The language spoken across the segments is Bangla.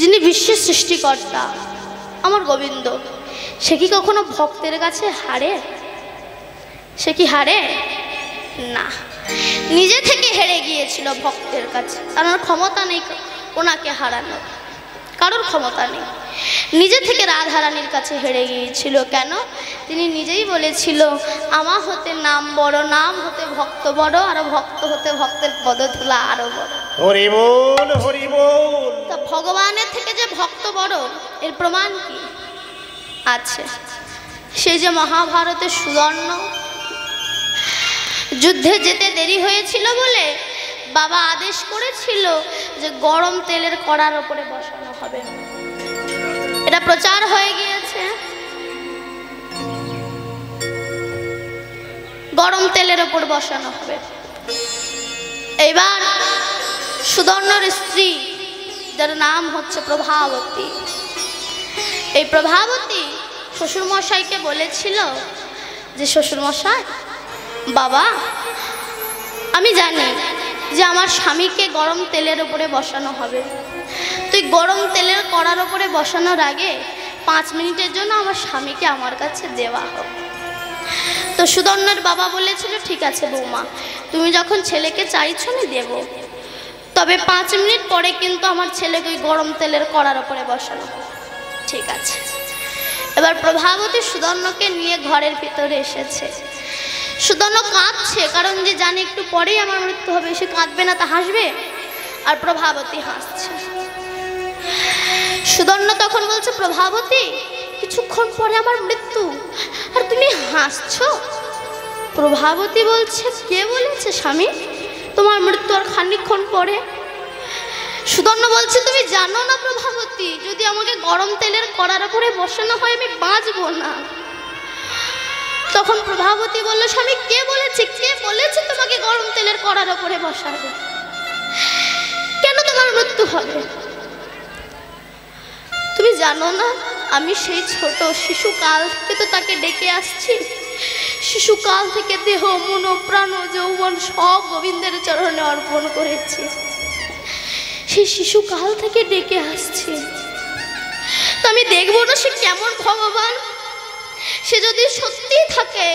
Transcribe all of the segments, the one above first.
যিনি বিশ্বের সৃষ্টিকর্তা আমার গোবিন্দ, সে কি কখনো ভক্তের কাছে হারে? সে কি হারে না, নিজে থেকে হেরে গিয়েছিল ভক্তের কাছে। তার ক্ষমতা নেই ওনাকে হারানোর, কারোর ক্ষমতা নেই। নিজে থেকে রাধারানীর কাছে হেরে গিয়েছিল। কেন? তিনি নিজেই বলেছিল, আমা হতে নাম বড়, নাম হতে ভক্ত বড়, আর ভক্ত হতে ভক্তের পদধূলা আরো বড়। হরি বল, হরি বল। তা ভগবানের থেকে যে ভক্ত বড়, এর প্রমাণ কি আছে? সেই যে মহাভারতের সুদর্ণ, যুদ্ধে যেতে দেরি হয়েছিল বলে বাবা আদেশ করেছিল যে গরম তেলের কড়ার ওপরে বসানো হবে। এটা প্রচার হয়ে গিয়েছে। গরম তেলের ওপর বসানো হবে। এবার সুদর্ণর স্ত্রী, যার নাম হচ্ছে প্রভাবতী, এই প্রভাবতী শ্বশুরমশাইকে বলেছিল যে শ্বশুরমশাই, বাবা আমি জানি যে আমার স্বামীকে গরম তেলের উপরে বসানো হবে, তুই গরম তেলের কড়ার উপরে বসানোর আগে 5 মিনিটের জন্য আমার স্বামীকে আমার কাছে দেওয়া হোক। তো সুদর্ণর বাবা বলেছিল, ঠিক আছে বৌমা, তুমি যখন ছেলেকে চাইছো আমি দেব, তবে 5 মিনিট পরে কিন্তু আমার ছেলেকে ওই গরম তেলের কড়ার উপরে বসানো হবে। ঠিক আছে। এবার প্রভাবতী সুদর্ণকে নিয়ে ঘরের ভিতরে এসেছে। সুদর্ণ কাঁদছে, কারণ যে জানে একটু পরেই আমার মৃত্যু হবে। সে কাঁদবে না, তা হাসবে। আর প্রভাবতী হাসছে। সুদর্ণ তখন বলছে, প্রভাবতী কিছুক্ষণ পরে আমার মৃত্যু, আর তুমি হাসছো? প্রভাবতী বলছে, কে বলেছে স্বামী তোমার মৃত্যু আর খানিকক্ষণ পরে? সুদর্ণ বলছে, তুমি জানো না প্রভাবতী, যদি আমাকে গরম তেলের কড়ার উপরে বসানো হয় আমি বাঁচবো না। তখন প্রভাবতী বলল, স্বামী কে বলেছে, কে বলেছে তোমাকে গরম তেলের কড়ার উপরে বসাবে? কেন তোমার মৃত্যু হবে? তুমি জানো না আমি সেই ছোট শিশুকাল থেকে তো তাকে ডেকে আসছি। শিশুকাল থেকে দেহ মন প্রাণ যৌবন সব গোবিন্দের চরণে অর্পণ করেছি। সেই শিশুকাল থেকে ডেকে আসছি, তো আমি দেখবো না সে কেমন ভগবান। সে যদি সত্যি থাকে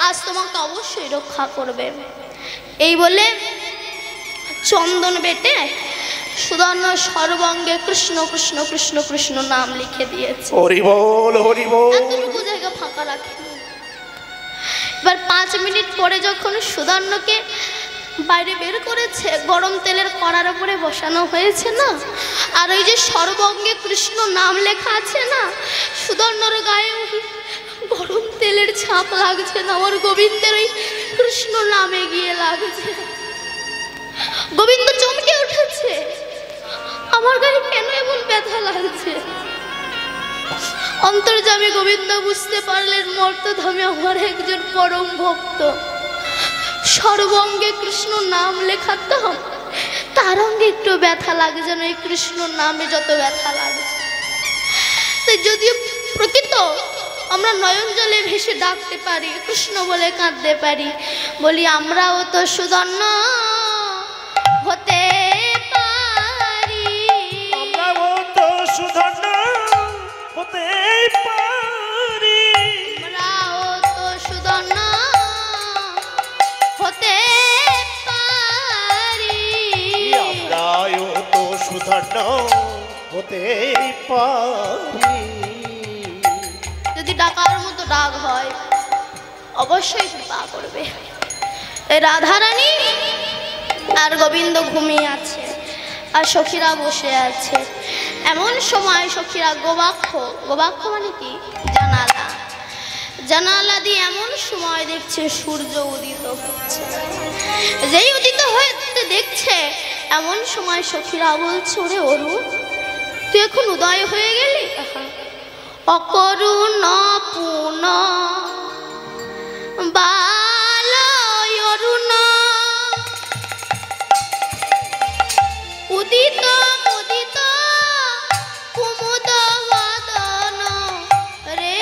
আজ তোমাকে অবশ্যই রক্ষা করবে। এই বলে চন্দন বেটে সুদর্ণ সর্বাঙ্গে কৃষ্ণ কৃষ্ণ কৃষ্ণ কৃষ্ণ নাম লিখে দিয়েছে। হরি বল, হরি বল। এতটুকু জায়গা ফাঁকা রাখেনি। এবার 5 মিনিট পরে যখন সুদর্ণকে বাইরে বের করেছে, গরম তেলের কড়ার উপরে বসানো হয়েছে না, আর ওই যে সর্বাঙ্গে কৃষ্ণ নাম লেখা আছে না, সুদর্ণর গায়ে ওই গরম তেলের ছাপ লাগছে না, ওর গোবিন্দের ওই কৃষ্ণ নামে গিয়ে লাগছে। গোবিন্দ চমকে উঠেছে, আমার গায়ে কেন এমন ব্যথা লাগছে? অন্তর্যামী গোবিন্দ বুঝতে পারলেন মর্তধামে আমার একজন পরম ভক্ত, সর্বাঙ্গে কৃষ্ণ নাম লেখাতাম, তার অঙ্গে একটু ব্যথা লাগছে না, এই কৃষ্ণ নামে যত ব্যথা লাগছে। তাই যদিও প্রকৃত আমরা নয়ন জলে ভেসে ডাকতে পারি, কৃষ্ণ বলে কাঁদতে পারি, বলি আমরাও তো সুদর্ণ হতে পারি, আমরাও তো সুদর্ণ হতে পারি, আমরাও তো সুদর্ণ হতে পারি, আমরাও তো সুদর্ণ হতে পারি। যদি ডাকার মতো ডাক হয় অবশ্যই কৃপা করবে। এই রাধারানী আর গোবিন্দ ঘুমিয়ে আছে, আর সখীরা বসে আছে। এমন সময় সখীরা গোবাক্ষ, গোবাক্ষ মানে কি জানালা, জানালা দিয়ে এমন সময় দেখছে সূর্য উদিত হচ্ছে। যেই উদিত হতে দেখছে এমন সময় সখীরা বলছে, ওরে অরুণ তুই এখন উদয় হয়ে গেলি? অকরুণ পুন বালয় অরুণ উদিত মুদিত কুমুদ বদন রে।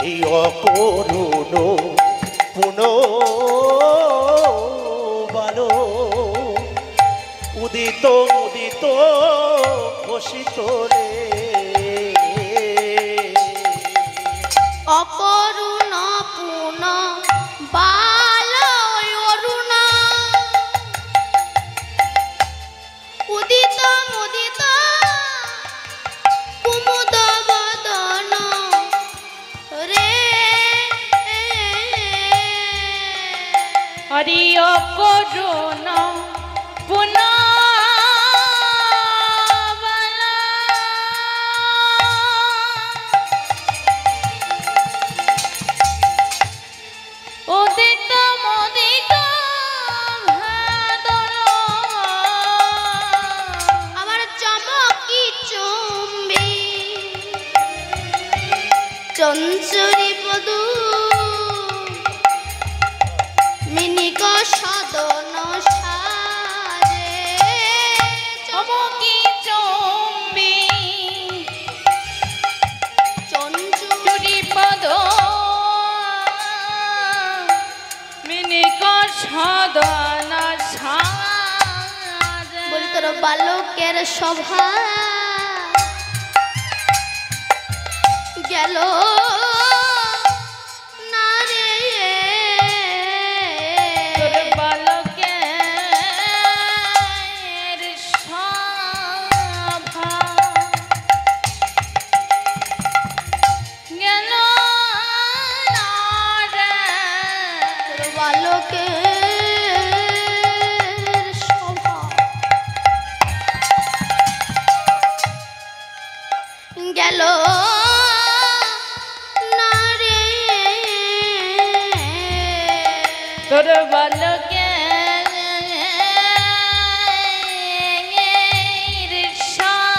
এই অকরুণ পুন বালো উদিত উদিত বসিত রে অকরুণ পুন বাল অরুণ উদিত মুদিত কুমুদ বদন রে হরি অকরুণ পুন চঞ্চরি পদু মিনিক সদন সাজে চমকি চম্বি চঞ্চরি পদ মিনিক সদন সাজে বলি তোর বালকের সভা গেল না রে তোর বালকের সভা গেল না রে তোর বালকের সভা গেল তোর বালকে সভা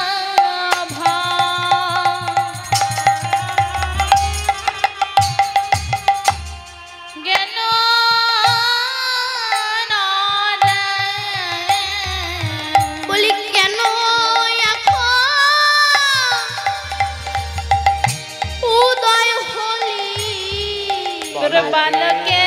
গেল না রে বলি কেন এখন উদয় হলি তোর বালকে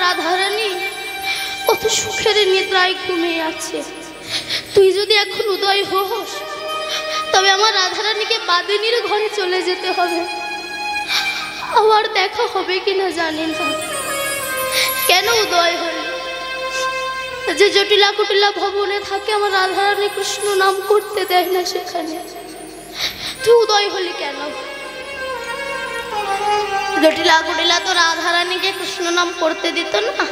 রাধারানী কত সুখের নিদ্রায় ঘুমিয়ে আছে। তুই যদি এখন উদয় হোস তবে আমার রাধারানীকে বাদিনীর ঘরে চলে যেতে হবে। আবার দেখা হবে কিনা জানি না। কেন উদয় হলি? যে জটিলা কুটিলা ভবনে থাকে আমার রাধারানী কৃষ্ণ নাম করতে দেয় না, সেখানে তুই উদয় হলি কেন? জটিলা কুটিলা তো রাধারানীকে কৃষ্ণ নাম করতে দিত না।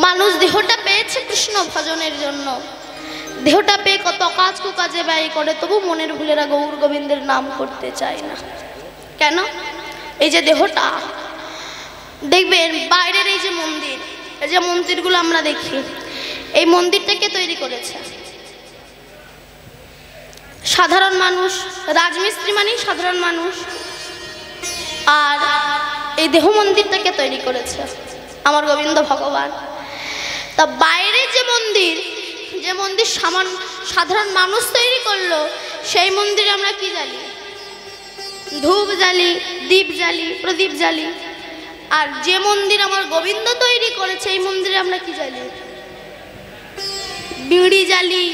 মানুষ দেহটা পেয়েছে কৃষ্ণ ভজনের জন্য, দেহটা পেয়ে কত কাজ কুকাজে ব্যয় করে, তবু মনের ভুলেরা গৌর গোবিন্দের নাম করতে চায় না। কেন? এই যে দেহটা দেখবেন, বাইরের এই যে মন্দির, এই যে মন্দিরগুলো আমরা দেখি, এই মন্দিরটাকে তৈরি করেছে সাধারণ মানুষ। রাজমিস্ত্রি মানেই সাধারণ মানুষ, আর এই দেহ মন্দিরটাকে তৈরি করেছে আমার গোবিন্দ ভগবান। তা বাইরে যে মন্দির সাধারণ মানুষ তৈরি করলো, সেই মন্দিরে আমরা কি জ্বালি? ধূপ জ্বালি, দীপ জ্বালি, প্রদীপ জ্বালি। আর যে মন্দির আমার গোবিন্দ তৈরি করেছে, এই মন্দিরে আমরা কি জ্বালি? বিড়ি জ্বালি,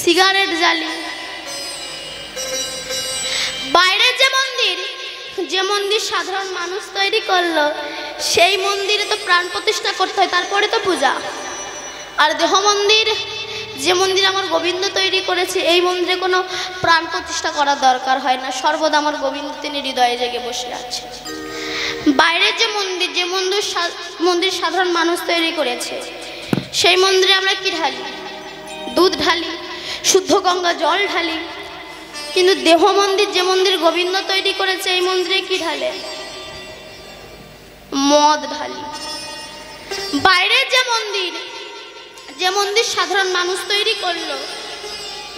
সিগারেট জ্বালি। বাইরে যে মন্দির সাধারণ মানুষ তৈরি করলো, সেই মন্দিরে তো প্রাণ প্রতিষ্ঠা করতে হয়, তারপরে তো পূজা। আর দেহ মন্দির যে মন্দির আমার গোবিন্দ তৈরি করেছে, এই মন্দিরে কোনো প্রাণ প্রতিষ্ঠা করার দরকার হয় না, সর্বদা আমার গোবিন্দ তিনি হৃদয়ে জেগে বসে আছে। বাইরের যে মন্দির সাধারণ মানুষ তৈরি করেছে, সেই মন্দিরে আমরা কি ঢালি? দুধ ঢালি, শুদ্ধ গঙ্গা জল ঢালি। কিন্তু দেহ মন্দির যে মন্দির গোবিন্দ তৈরি করেছে, এই মন্দিরে কি ঢালে? মদ ঢালি। বাইরের যে মন্দির সাধারণ মানুষ তৈরি করলো,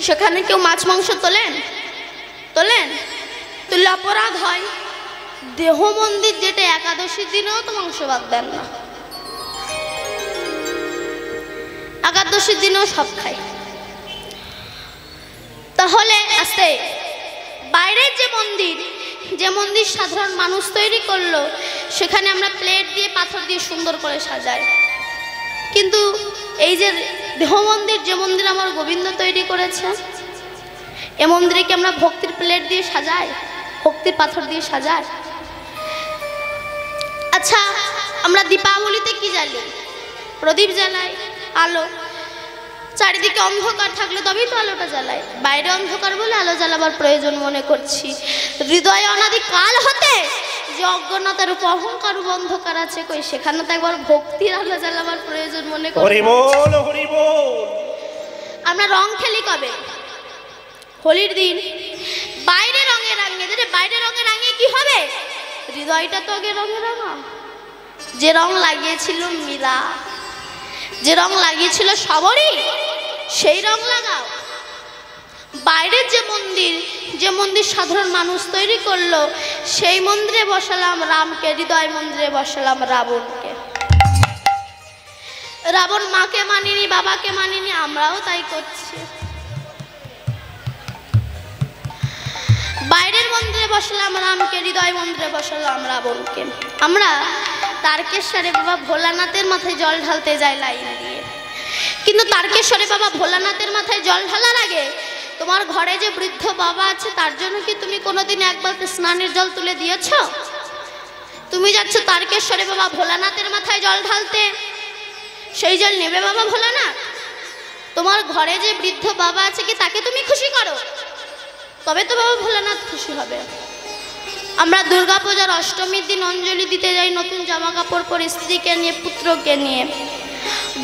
সেখানে কেউ মাছ মাংস তোলেন? তুললে অপরাধ হয়। দেহ মন্দির যেটা একাদশীর দিনেও তো মাংস বাদ দেন না, একাদশীর দিনেও সব খায়। তাহলে আস্তে বাইরের যে মন্দির সাধারণ মানুষ তৈরি করলো, সেখানে আমরা প্লেট দিয়ে পাথর দিয়ে সুন্দর করে সাজাই। কিন্তু এই যে দেহ মন্দির যে মন্দির আমার গোবিন্দ তৈরি করেছে, এ মন্দিরে কি আমরা ভক্তির প্লেট দিয়ে সাজাই, ভক্তির পাথর দিয়ে সাজাই? আচ্ছা, আমরা দীপাবলিতে কি জ্বালি? প্রদীপ জ্বালাই, আলো। চারিদিকে অন্ধকার থাকলে তবেই তো আলোটা জ্বালাই। বাইরে অন্ধকার বলে আলো জ্বালাবার প্রয়োজন মনে করছি। হৃদয়ে অনাদি কাল হতে যে অজ্ঞানতার রূপ অহংকার রূপ অন্ধকার আছে, কই সেখানে তো একবার ভক্তির আলো জ্বালাবার প্রয়োজন মনে করছি। হরি বল, হরি বল। আমরা রং খেলি কবে? হোলির দিন। বাইরে রঙে রাঙিয়ে, বাইরে রঙে রাঙিয়ে কি হবে? হৃদয়টা তো আগে রঙে রাঙা। যে রং লাগিয়েছিল মীরা, যে রং লাগিয়েছিল সবরই, সেই রং লাগাও। বাইরের যে মন্দির সাধারণ মানুষ তৈরি করলো, সেই মন্দিরে বসালাম রামকে, হৃদয় মন্দিরে বসালাম রাবণকে। রাবণ মাকে মানিনি, বাবাকে মানিনি, আমরাও তাই করছি। বাইরের মন্দিরে বসালাম রামকে, হৃদয় মন্দিরে বসালাম রাবণকে। আমরা তারকেশ্বরে বাবা ভোলানাথের মাথায় জল ঢালতে যাই লাইন দিয়ে। কিন্তু তারকেশ্বরে বাবা ভোলানাথের মাথায় জল ঢালার আগে তোমার ঘরে যে বৃদ্ধ বাবা আছে, তার জন্য কি তুমি কোনোদিন একবার স্নানের জল তুলে দিয়েছ? তুমি যাচ্ছ তারকেশ্বরে বাবা ভোলানাথের মাথায় জল ঢালতে, সেই জল নেবে বাবা ভোলানাথ? তোমার ঘরে যে বৃদ্ধ বাবা আছে, কি তাকে তুমি খুশি করো? তবে তো বাবা ভোলানাথ খুশি হবে। আমরা দুর্গাপূজার অষ্টমীর দিন অঞ্জলি দিতে যাই নতুন জামা কাপড় পরে, স্ত্রীকে নিয়ে, পুত্রকে নিয়ে।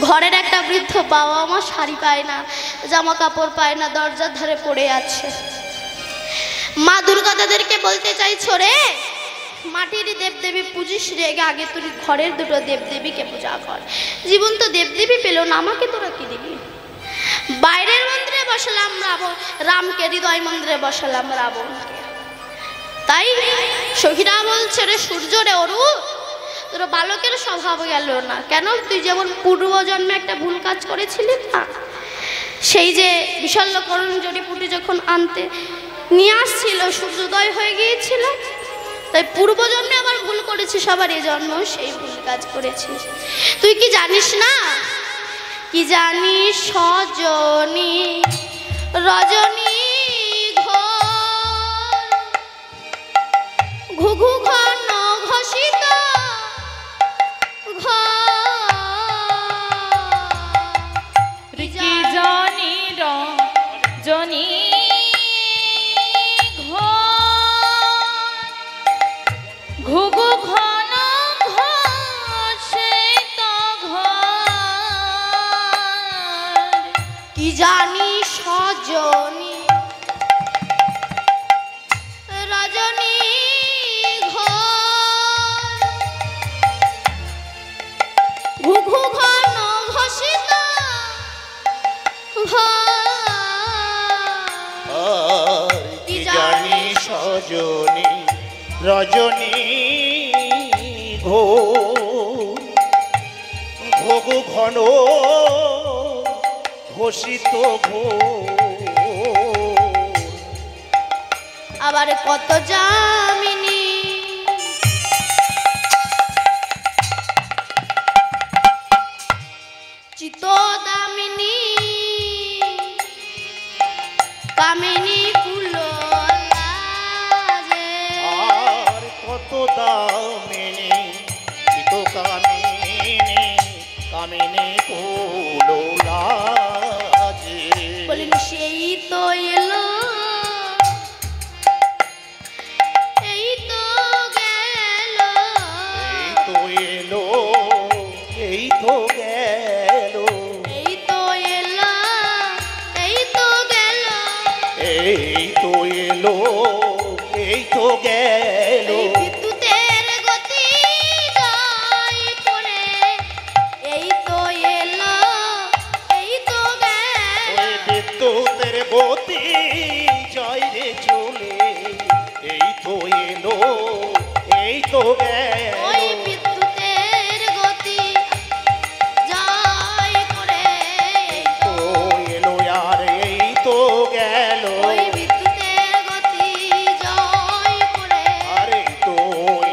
ঘরের একটা বৃদ্ধ বাবা মা শাড়ি পায় না, জামা কাপড় পায় না, দরজার ধারে পড়ে আছে। মা দুর্গা তাদেরকে বলতে চাইছো, রে মাটির দেবদেবী পুজিস রে, আগে তুই ঘরের দুটো দেবদেবীকে পূজা কর। জীবন তো দেবদেবী পেল না, আমাকে তোরা কি দিবি? বাইরের মন্দিরে বসালাম রামকে, হৃদয় মন্দিরে বসালাম রাবণকে। তাই সখীরা বলছে, রে সূর্য রে অরু, তোর বালকের স্বভাব গেল না কেন? তুই যেমন পূর্বজন্মে একটা ভুল কাজ করেছিলি না, সেই যে বিশল্যকরণ জড়িপুটি যখন আনতে নিয়ে আসছিল, সূর্যোদয় হয়ে গিয়েছিল। তাই পূর্বজন্মে আবার ভুল করেছিস, আবার এ জন্ম সেই ভুল কাজ করেছিস। তুই কি জানিস না? কি জানিস সজনী রজনী ঘুঘু ঘন ঘোষিত কি জানি রজনী ঘুঘু ঘন ঘোষিত কি জানি সজনী রজনী ঘুঘু ঘন ঘোষিত কি জানি সজনী রজনী ভোগ ঘন ঘোষিত আবার কত যামিনী চিতদামিনী কামিনী কুললাজে আর কত দামিনী চিত কামিনী কামিনী কুললাজে বলেন সেই তো এলো এই তো গেল এই তো এলো এই তো গেল এই তো এলো এই তো গেল এই তো এলো এই তো গেল এই বিদ্যুতের গতি জয় করে এই তো এলো এই তো গেল ওই বিদ্যুতের গতি জয় রে চলে এই তো এলো এই তো গেল ওই বিদ্যুতের গতি জয় করে এই তো এলো আর এই তো গেল ওই বিদ্যুতের গতি জয় করে আর এই তো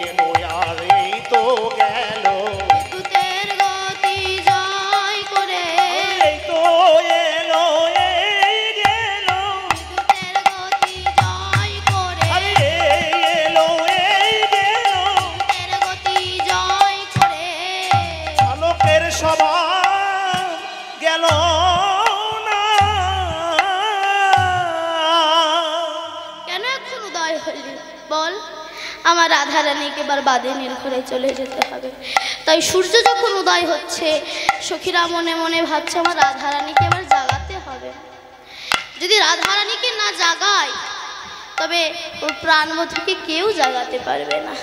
এলো আর এই তো গেল বিদ্যুতের গতি জয় করে এই তো এলো এই গেল বিদ্যুতের গতি জয় করে আরে এই এলো এই গেল বিদ্যুতের গতি জয় করে আলোকের সভা গেল না কেন এখন উদয় হলি বল আমার রাধারানীকে এবার বাদিনীর ঘরে চলে যেতে হবে তাই সূর্য যখন উদয় হচ্ছে সখীরা মনে মনে ভাবছে আমার রাধারানীকে এবার জাগাতে হবে যদি রাধারানীকে না জাগায় তবে ওর প্রাণবধূকে কেউ জাগাতে পারবে না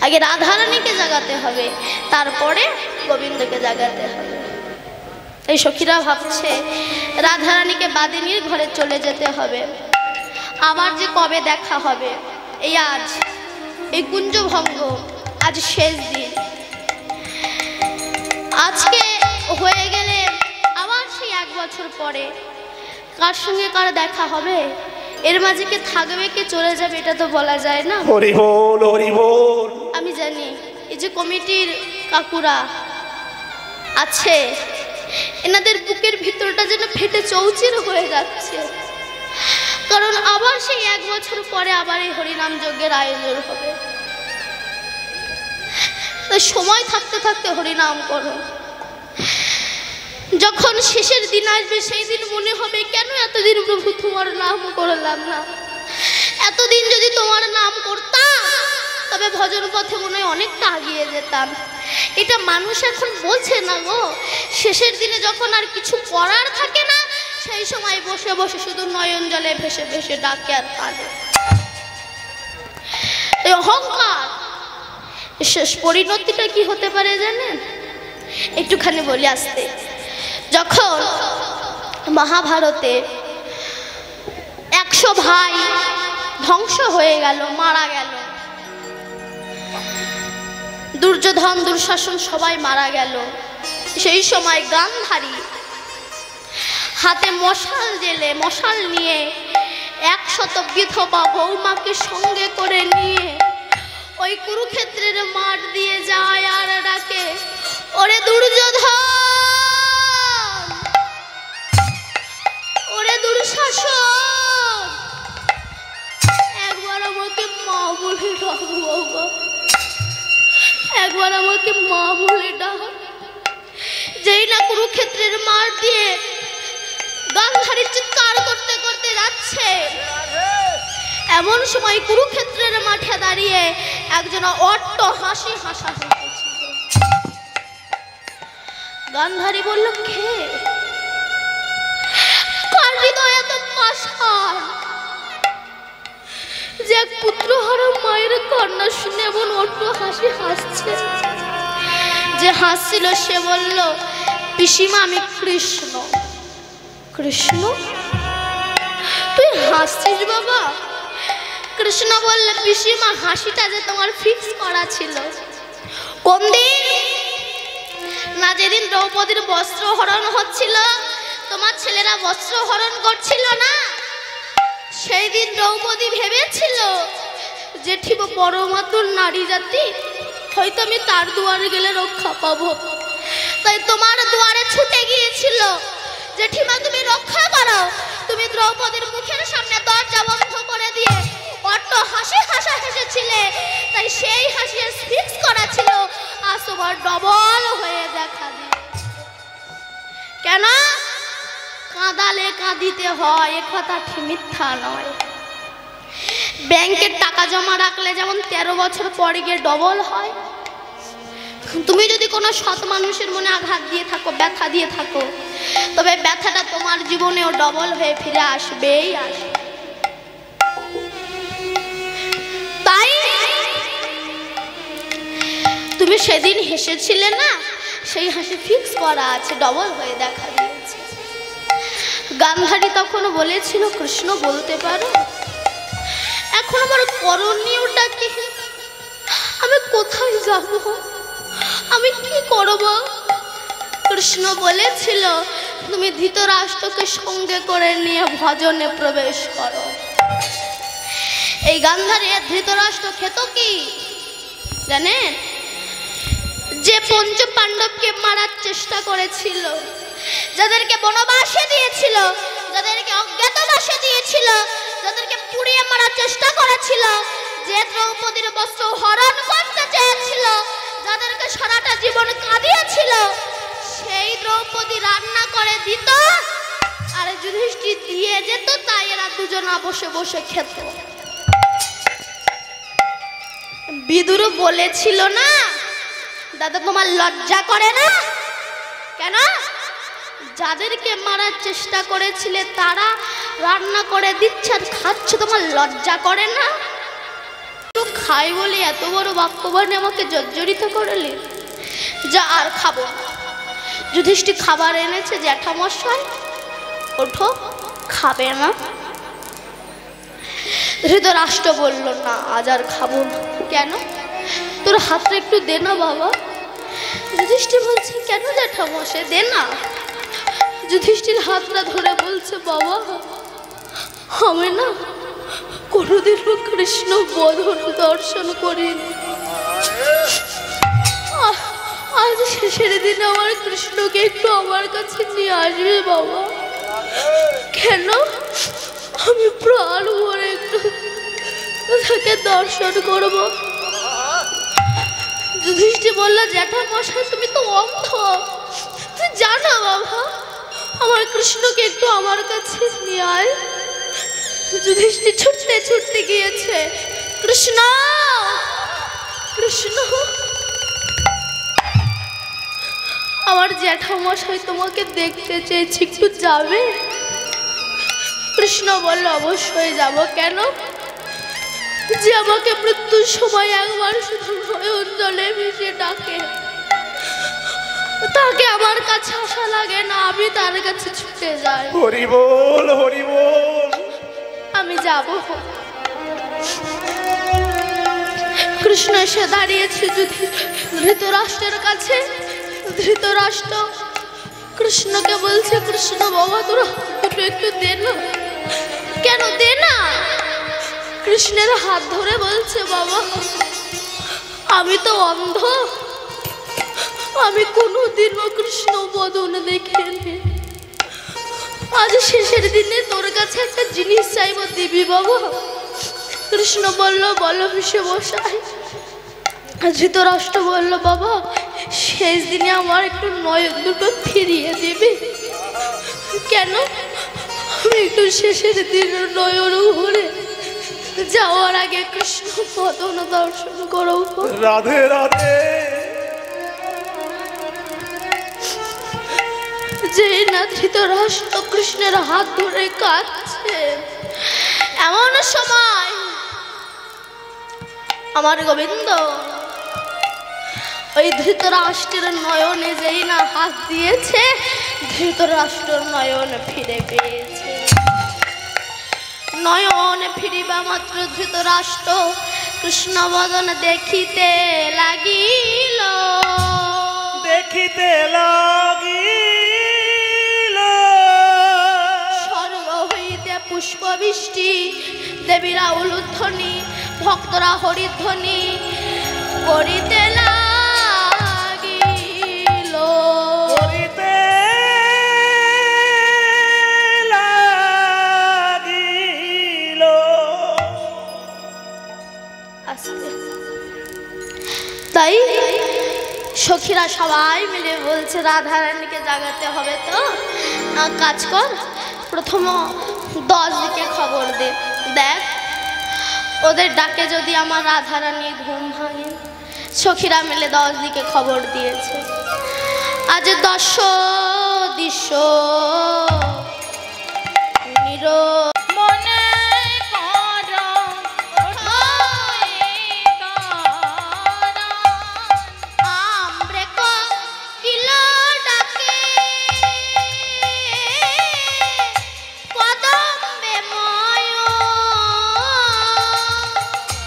আগে রাধারানীকে জাগাতে হবে তারপরে গোবিন্দকে জাগাতে হবে এই সখীরা ভাবছে রাধারানীকে বাদিনীর ঘরে চলে যেতে হবে আবার যে কবে দেখা হবে এই আজ এই কুঞ্জভঙ্গ আজ শেষ দিন আজকে হয়ে গেলে আবার সেই 1 বছর পরে কার সঙ্গে কার দেখা হবে এর মাঝে কে থাকবে কে চলে যাবে এটা তো বলা যায় না হরি বল হরি বল আমি জানি এই যে কমিটির কাকুরা আছে এনাদের বুকের ভিতরটা যেন ফেটে চৌচির হয়ে যাচ্ছে কারণ আবার সেই 1 বছর পরে আবার এই হরিনাম যজ্ঞের আয়োজন হবে তাই সময় থাকতে থাকতে হরিনাম করো যখন শেষের দিন আসবে সেই দিন মনে হবে কেন এতদিন প্রভু তোমার নাম করলাম না এতদিন যদি তোমার নাম করতাম তবে ভজন পথে মনে হয় অনেকটা এগিয়ে যেতাম এটা মানুষ এখন বলছে না গো শেষের দিনে যখন আর কিছু করার থাকে না সেই সময় বসে বসে শুধু নয়ন জলে ভেসে ভেসে ডাকে আর কাঁদে এই অহংকার শেষ পরিণতিটা কি হতে পারে জানেন একটুখানি বলি আসতে যখন মহাভারতে 100 ভাই ধ্বংস হয়ে গেল মারা গেল দুর্যোধন দুঃশাসন সবাই মারা গেল সেই সময় গান্ধারী হাতে মশাল জেলে মশাল নিয়ে 100 বিধবা বৌমাকে সঙ্গে করে নিয়ে ওই কুরুক্ষেত্রের মাঠ দিয়ে যায় আর ডাকে ওরে দুর্যোধন ওরে দুঃশাসন একবার আমাকে মা বলে ডাকো বাবা একবার আমাকে মা বলে ডাক যেই না কুরুক্ষেত্রের মাঠ দিয়ে গান্ধারী চিৎকার করতে করতে যাচ্ছে এমন সময় কুরুক্ষেত্রের মাঠে দাঁড়িয়ে একজন অট্ট হাসি হাসাহাসি গান্ধারী বলল কে কার হৃদয় এত পাষাণ যে এক পুত্রহারা মায়ের কান্না শুনে এমন অট্ট হাসি হাসছে যে হাসছিল সে বলল পিসিমা আমি কৃষ্ণ কৃষ্ণ তুই হাসছিস বাবা কৃষ্ণ বললে পিসিমা হাসিটা যে তোমার ফিক্স করা ছিল কোন দিন না যেদিন দ্রৌপদীর বস্ত্র হরণ হচ্ছিল, তোমার ছেলেরা বস্ত্র হরণ করছিল না, সেই দিন দ্রৌপদী ভেবেছিল জেঠিম পরমাতুর নারী জাতি, হয়তো আমি তার দুয়ারে গেলে রক্ষা পাবো, তাই তোমার দুয়ারে ছুটে গিয়েছিল। জেঠিমা তুমি রক্ষা করো। তুমি দ্রৌপদীর মুখের সামনে দরজা বন্ধ করে দিয়ে অট্ট হাসি হেসেছিলে, তাই সেই হাসি ফিক্স করা ছিল, আজ তোমার ডবল হয়ে দেখা দিয়ে। কেন কাঁদালে কাঁদিতে হয়, এ কথা ঠিক মিথ্যা নয়। ব্যাংকের টাকা জমা রাখলে যেমন 13 বছর পরে গিয়ে ডবল হয়, তুমি যদি কোনো সৎ মানুষের মনে আঘাত দিয়ে থাকো, ব্যথা দিয়ে থাকো, তবে ব্যথাটা তোমার জীবনেও ডবল হয়ে ফিরে আসবেই আসবে। তাই তুমি সেদিন হেসেছিলে না, সেই হাসি ফিক্স করা আছে, ডবল হয়ে দেখা দিয়েছে। গান্ধারী তখন বলেছিল, কৃষ্ণ বলতে পারো এখন আমার করণীয়টা কি? আমি কোথায় যাব? আমি কি করব? কৃষ্ণ বলেছিল, তুমি ধৃতরাষ্ট্রকে সঙ্গে করে নিয়ে ভজনে প্রবেশ করো। এই গান্ধারী ধৃতরাষ্ট্র খেত কি জানেন? যে পঞ্চ পাণ্ডবকে মারার চেষ্টা করেছিল, যাদেরকে বনবাসে দিয়েছিল, যাদেরকে অজ্ঞাতবাসে দিয়েছিল, যাদেরকে পুড়িয়ে মারার চেষ্টা করেছিল, যে দ্রৌপদীর বস্ত্র হরণ করতে চেয়েছিল, যাদেরকে সারাটা জীবন কাঁদিয়েছিল, সেই দ্রৌপদী রান্না করে দিত আর যুধিষ্ঠির দিয়ে যেত, তাই এরা দুজনা বসে বসে খেত। বিদুর বলেছিল না, দাদা তোমার লজ্জা করে না? কেন? যাদেরকে মারার চেষ্টা করেছিলে তারা রান্না করে দিচ্ছে আর খাচ্ছ, তোমার লজ্জা করে না? তো খাই বলে এত বড় বাক্যবাণী আমাকে জর্জরিত করলে, যা আর খাবো না। যুধিষ্ঠির খাবার এনেছে, জ্যাঠামশাই ওঠো, খাবে না? ধৃতরাষ্ট্র বলল, না আজ আর খাবো না। কেন? তোর হাতটা একটু দে না বাবা। যুধিষ্ঠির বলছে, কেন জ্যাঠামশাই, দে না। যুধিষ্ঠির হাতটা ধরে বলছে, বাবা আমি না কোনোদিনও কৃষ্ণ বদন দর্শন করিনি, আজ শেষের দিনে আমার কৃষ্ণকে একটু আমার কাছে নিয়ে আসবে বাবা। কেন? আমি প্রাণ ভরে একটু তাকে দর্শন করব। যুধিষ্ঠির বলল, জ্যাঠামশাই তুমি তো অন্ধ, তুই জানো বাবা আমার কৃষ্ণকে একটু আমার কাছে নিয়ে আয়। যুধিষ্ঠির ছুটতে ছুটতে গিয়েছে, কৃষ্ণ কৃষ্ণ আমার জ্যাঠামশাই তোমাকে দেখতে চেয়েছি, একটু যাবে? কৃষ্ণ বলল, অবশ্যই যাব। কেন? যে আমাকে মৃত্যুর সময় একবার শুধু নয়ন জলে ভেসে ডাকে, তাকে আমার কাছে আসা লাগে না, আমি তার কাছে ছুটে যাই। হরি বল, হরি বল। আমি যাব। কৃষ্ণ এসে দাঁড়িয়েছে ধৃতরাষ্ট্রের কাছে। ধৃতরাষ্ট্র কৃষ্ণকে বলছে, কৃষ্ণ বাবা তোর দুটো একটু দে না। কেন? দে না। কৃষ্ণের হাত ধরে বলছে, বাবা আমি তো অন্ধ, আমি কোনোদিনও কৃষ্ণ বদন দেখিনি, আজ শেষের দিনে তোর কাছে একটা জিনিস চাইব, দিবি বাবা? কৃষ্ণ বলল, বলো ভীষে বসাই। ধৃতরাষ্ট্র বলল, বাবা শেষ দিনে আমার একটু নয়ন দুটো ফিরিয়ে দিবি। কেন? আমি একটু শেষের দিনে নয়ন ভরে যাওয়ার আগে কৃষ্ণ বদন দর্শন করব। রাধে রাধে। যে না ধৃতরাষ্ট্র কৃষ্ণের হাত ধরে কাঁদছে, এমন সময় আমার গোবিন্দ ওই ধৃতরাষ্ট্রের নয়নে যেই না হাত দিয়েছে, ধৃতরাষ্ট্র নয়ন ফিরে পেয়েছে। নয়ন ফিরিবা মাত্র ধৃতরাষ্ট্র কৃষ্ণ বদন দেখিতে লাগিল, দেখিতে লাগিল। স্বর্গ হইতে পুষ্পবৃষ্টি, দেবীরা উলুধ্বনি, ভক্তরা হরিধ্বনি করিতে লাগিল, করিতে লাগিল। আস্তে। তাই সখীরা সবাই মিলে বলছে রাধারানীকে জাগাতে হবে তো কাজ কর, প্রথম 10 দিকে খবর দে, দেখ ওদের ডাকে যদি আমার রাধারানী ঘুম ভাঙে। সখীরা মিলে 10 দিকে খবর দিয়েছে। আজ 10 দিশ নিরো মনে করো আমরে কিল ডাকে কদম্বে ময়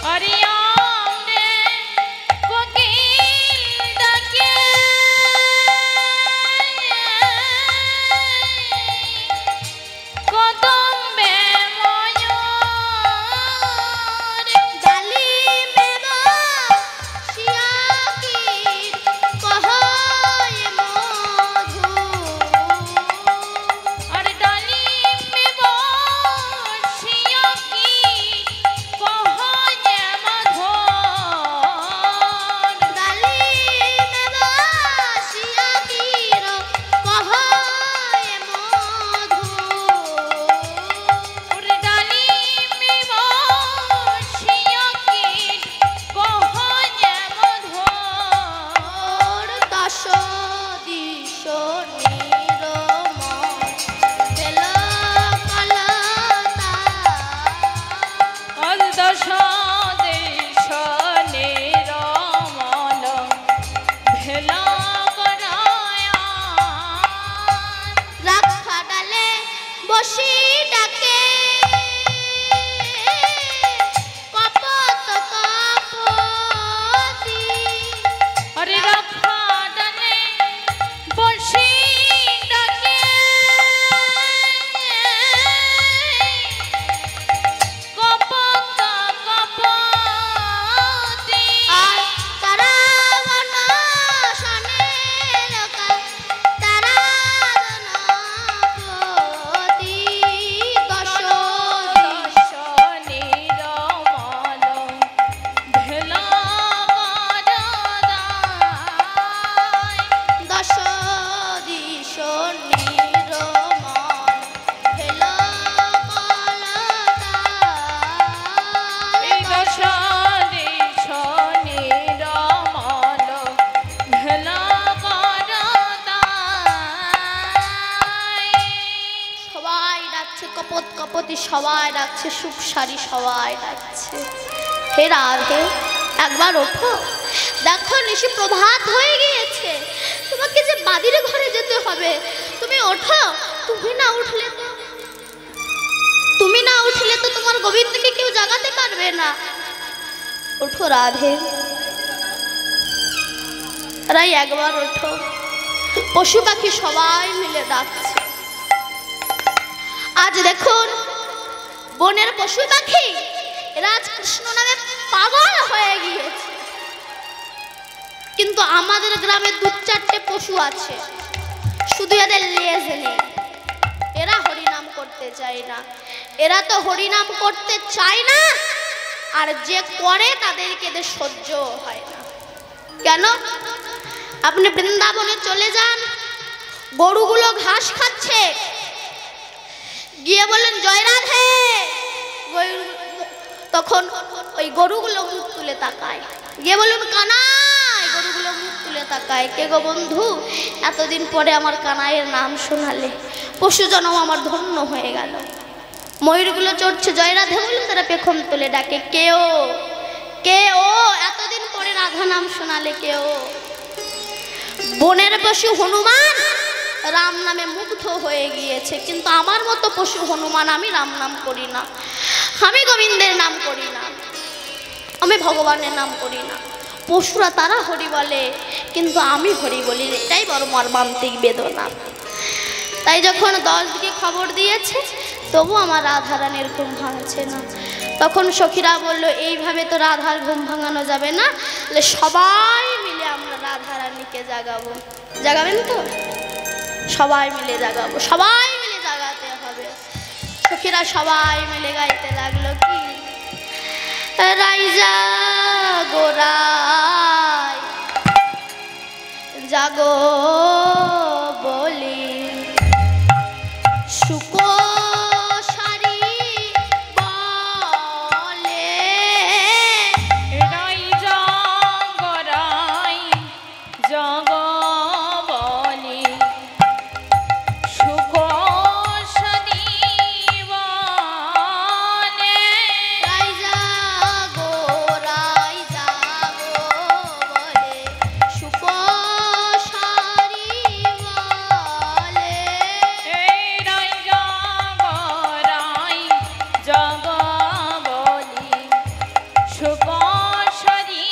হরিয়ামরে কোকিল ডাকে কদম্বে ময়ূর ডালি মেবা শিয়াকির কহয় মধু আর ডালিম বর্ষিয় কি কহয় মধুর ডালি মেবা শিয়াকির কহয় মধু ওরে ডালিম বর্ষিয় কি কহয় মধুর 10 দিশ নিরমল বেল কলতা আর দশ দেশ নিরমল ভেলা করায়ান রাখা ডালে বসি ডাকে কপত কপতি হরে রাখা ডালে বসি ডাকে কপত কপতি আর তারা বনশনে লোকা তারা দনপতি 10 দিশ নিরমল ভেলা করাদায় 10 দিশ নিরমল ভেল কলতা এই দশ দেশ নিরমল ভেলা করাদায় সবাই ডাকছে কপত কপতি, সবাই ডাকছে সুখসারি, সবাই ডাকছে হে রাধে একবার ওঠো, দেখো নিশি প্রভাত হয়ে গিয়েছে, তোমাকে যে বাদির ঘরে যেতে হবে, তুমি ওঠো। তুমি না উঠলে তো তোমার গোবিন্দকে কেউ জাগাতে পারবে না। ওঠো রাধে, রাই একবার ওঠো। পশু পাখি সবাই মিলে ডাকছে। আজ দেখুন বনের পশু পাখি রাজকৃষ্ণ নামে পাগল হয়ে গিয়েছে, কিন্তু আমাদের গ্রামে 2-4টে পশু আছে, শুধু এদের লেজ নেই। এরা হরিনাম করতে চায় না, এরা তো হরিনাম করতে চায় না, আর যে করে তাদেরকে এদের সহ্য হয় না। কেন? আপনি বৃন্দাবনে চলে যান, গরুগুলো ঘাস খাচ্ছে, গিয়ে বলেন জয় রাধে, তখন ওই গরুগুলো মুখ তুলে তাকায়। গিয়ে বলুন কানাই, গরুগুলো মুখ তুলে তাকায়। কে গো বন্ধু, এতদিন পরে আমার কানাইয়ের নাম শোনালে, পশু জন্ম আমার ধন্য হয়ে গেল। ময়ূরগুলো চড়ছে জয় রাধে বলুন, তারা পেখম তুলে ডাকে কেও কেও, এতদিন পরে রাধা নাম শোনালে কেও। বনের পশু হনুমান রাম নামে মুগ্ধ হয়ে গিয়েছে, কিন্তু আমার মতো পশু হনুমান আমি রাম নাম করি না, আমি গোবিন্দের নাম করি না। আমি ভগবানের নাম করি না, পশুরা তারা হরি বলে কিন্তু আমি হরি বলি, এটাই বড় মর্মান্তিক বেদনা। তাই যখন 10 দিকে খবর দিয়েছে তবু আমার রাধারানীর ঘুম ভাঙছে না। তখন সখীরা বলল, এইভাবে তো রাধার ঘুম ভাঙানো যাবে না, তাহলে সবাই মিলে আমরা রাধারানীকে জাগাবো। জাগাবেন তো? সবাই মিলে জাগাবো, সবাই মিলে জাগাতে হবে। সখীরা সবাই মিলে গাইতে লাগলো, কি রাইজা গোরাই জাগো বলি, শুকো সারি বলে, রাই জাগরাই জাগ বলি, সুখ শনি বলে, রাইজা গোরাই জাগো বলে, শুকো সারি বলে, এই রাই জাগরাই জাগ বলি, সুখ শনি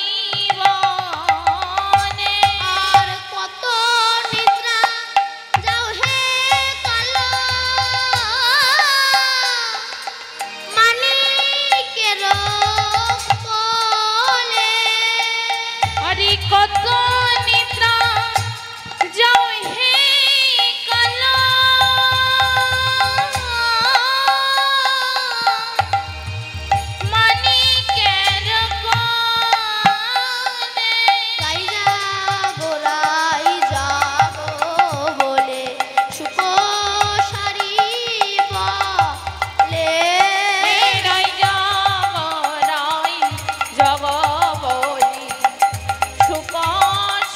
বলে। আর কত নিদ্রা যাও হে কালো, মানিকের কোলে, আরে কত নিদ্রা যাও হে কালো, মানিকের কোলে, রাইজা গোরাই জাগো বলে, শুকো সারি বলে, রাই জাগরাই জাগ বলি, সুখ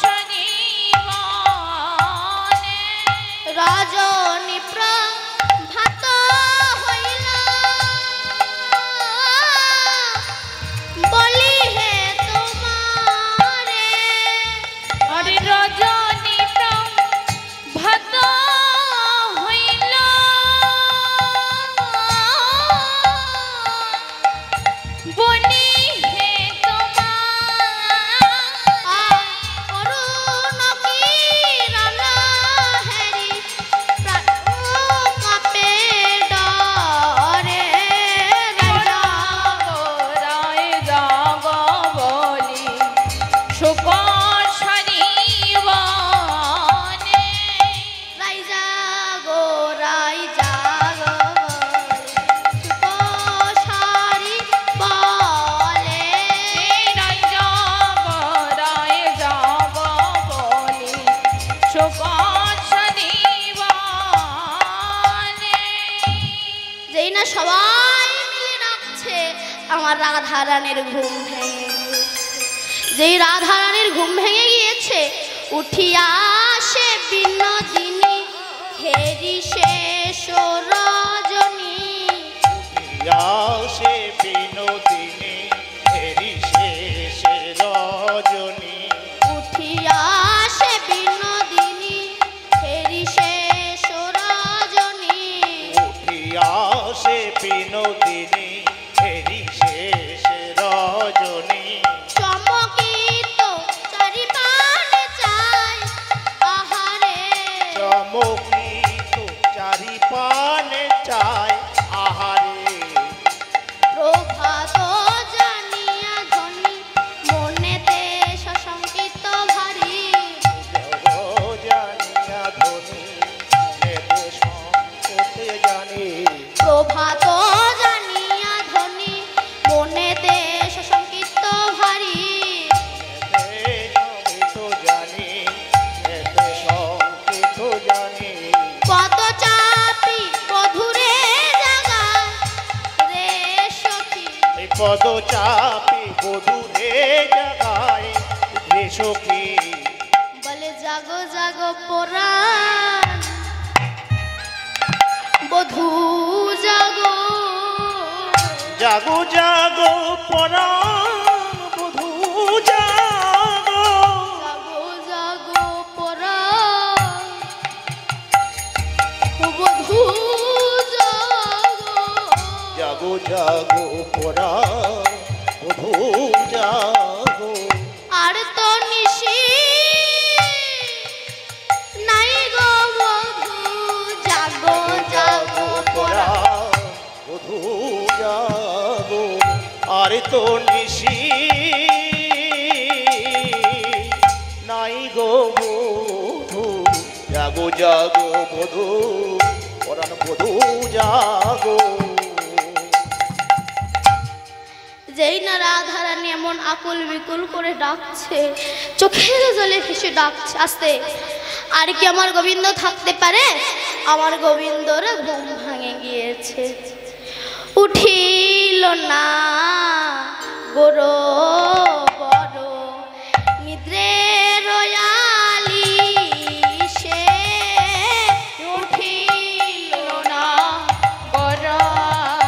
শনি বলে, রজনী প্রভাত হইলা, বলি হে তোমারে, আরে রজনী প্রভাত হইল, বলি হে তোমার, অরুণ কিরণ হেরি প্রাণ কাঁপে ডরে, রাজা রায় জাগ বলি, সুখ শনি বলে, রাইজা গোরাই জাগ শুকো সারি বলে, রায় জাগরায় জাগ বলি, সুখ শনি বলে। যেই না সবাই মিলে ডাকছে আমার রাধারানীর ঘুম ভেঙে গিয়েছে। যেই রাধারানীর ঘুম ভেঙে গিয়েছে, উঠিয়া আসে বিনোদিনী, হেরি শেষ রজনী, সে বিনোদিনী হেরি শেষ রজনী, উঠিয়া আসে বিনোদিনী, হেরি শেষ রজনী, উঠিয়া সে বিনোদিনী হেরি শেষ রজনী, চমকিত চারিপানে চায় আহারে, চমকিত চারিপানে চায় আহারে, প্রভাত জানিয়া ধনী মনেতে সশঙ্কিত ভারী, জগ জানিয়া ধনী নেতে সংকটে জানি, প্রভাত জানিয়া ধনী মনেতে সশঙ্কিত ভারী, নেতে সংকট জানি, নেতে সংকট জানি, কত চাপি বধুরে জাগা রে সখী, এই পদ চাপি বধূরে জাগায় রে সখী, বলে জাগো জাগো পরাণ বধূ জাগো, জাগো জাগো পরাণ বধূ জাগো, জাগো জাগো পরাণ বধূ জাগো, জাগো জাগো পরাণ বধূ জাগো আর তো নিশি নাই গো বধূ জাগো জাগো পরা বধূ জাগো আর তো নিশি নাই গো বধূ জাগো জাগো বধূ পরাণ বধূ জাগো। যেই না রাধারানী এমন আকুল বিকুল করে ডাকছে, চোখের জলে ভেসে ডাকছে আস্তে, আর কি আমার গোবিন্দ থাকতে পারে? আমার গোবিন্দর ঘুম ভাঙে গিয়েছে, উঠিল না গোরো বড় নিদ্রে রয়ালি সে, উঠিল না গরগণ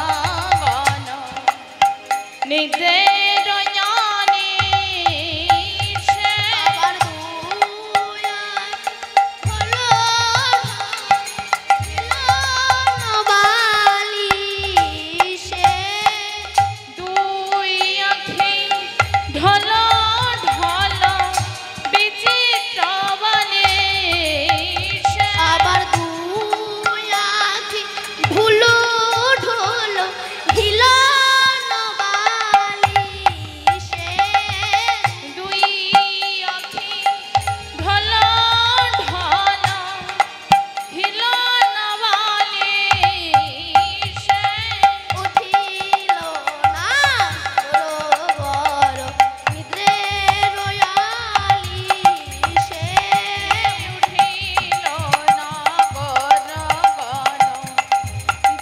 নিদ্রের জ্ঞানে সে। আবার দুয়ার হলো বালিশে, দুই আঁখি ঢল ঢল বিচিত্র বনে সে। আবার দুই আঁখি ঢুলো ঢোলো হিলন বালিশে, দুই আঁখি ঢল ঢল হিলন বালিশে। উঠিল না বড় নিদ্রে রয়ালিশে, উঠিল না গরগণ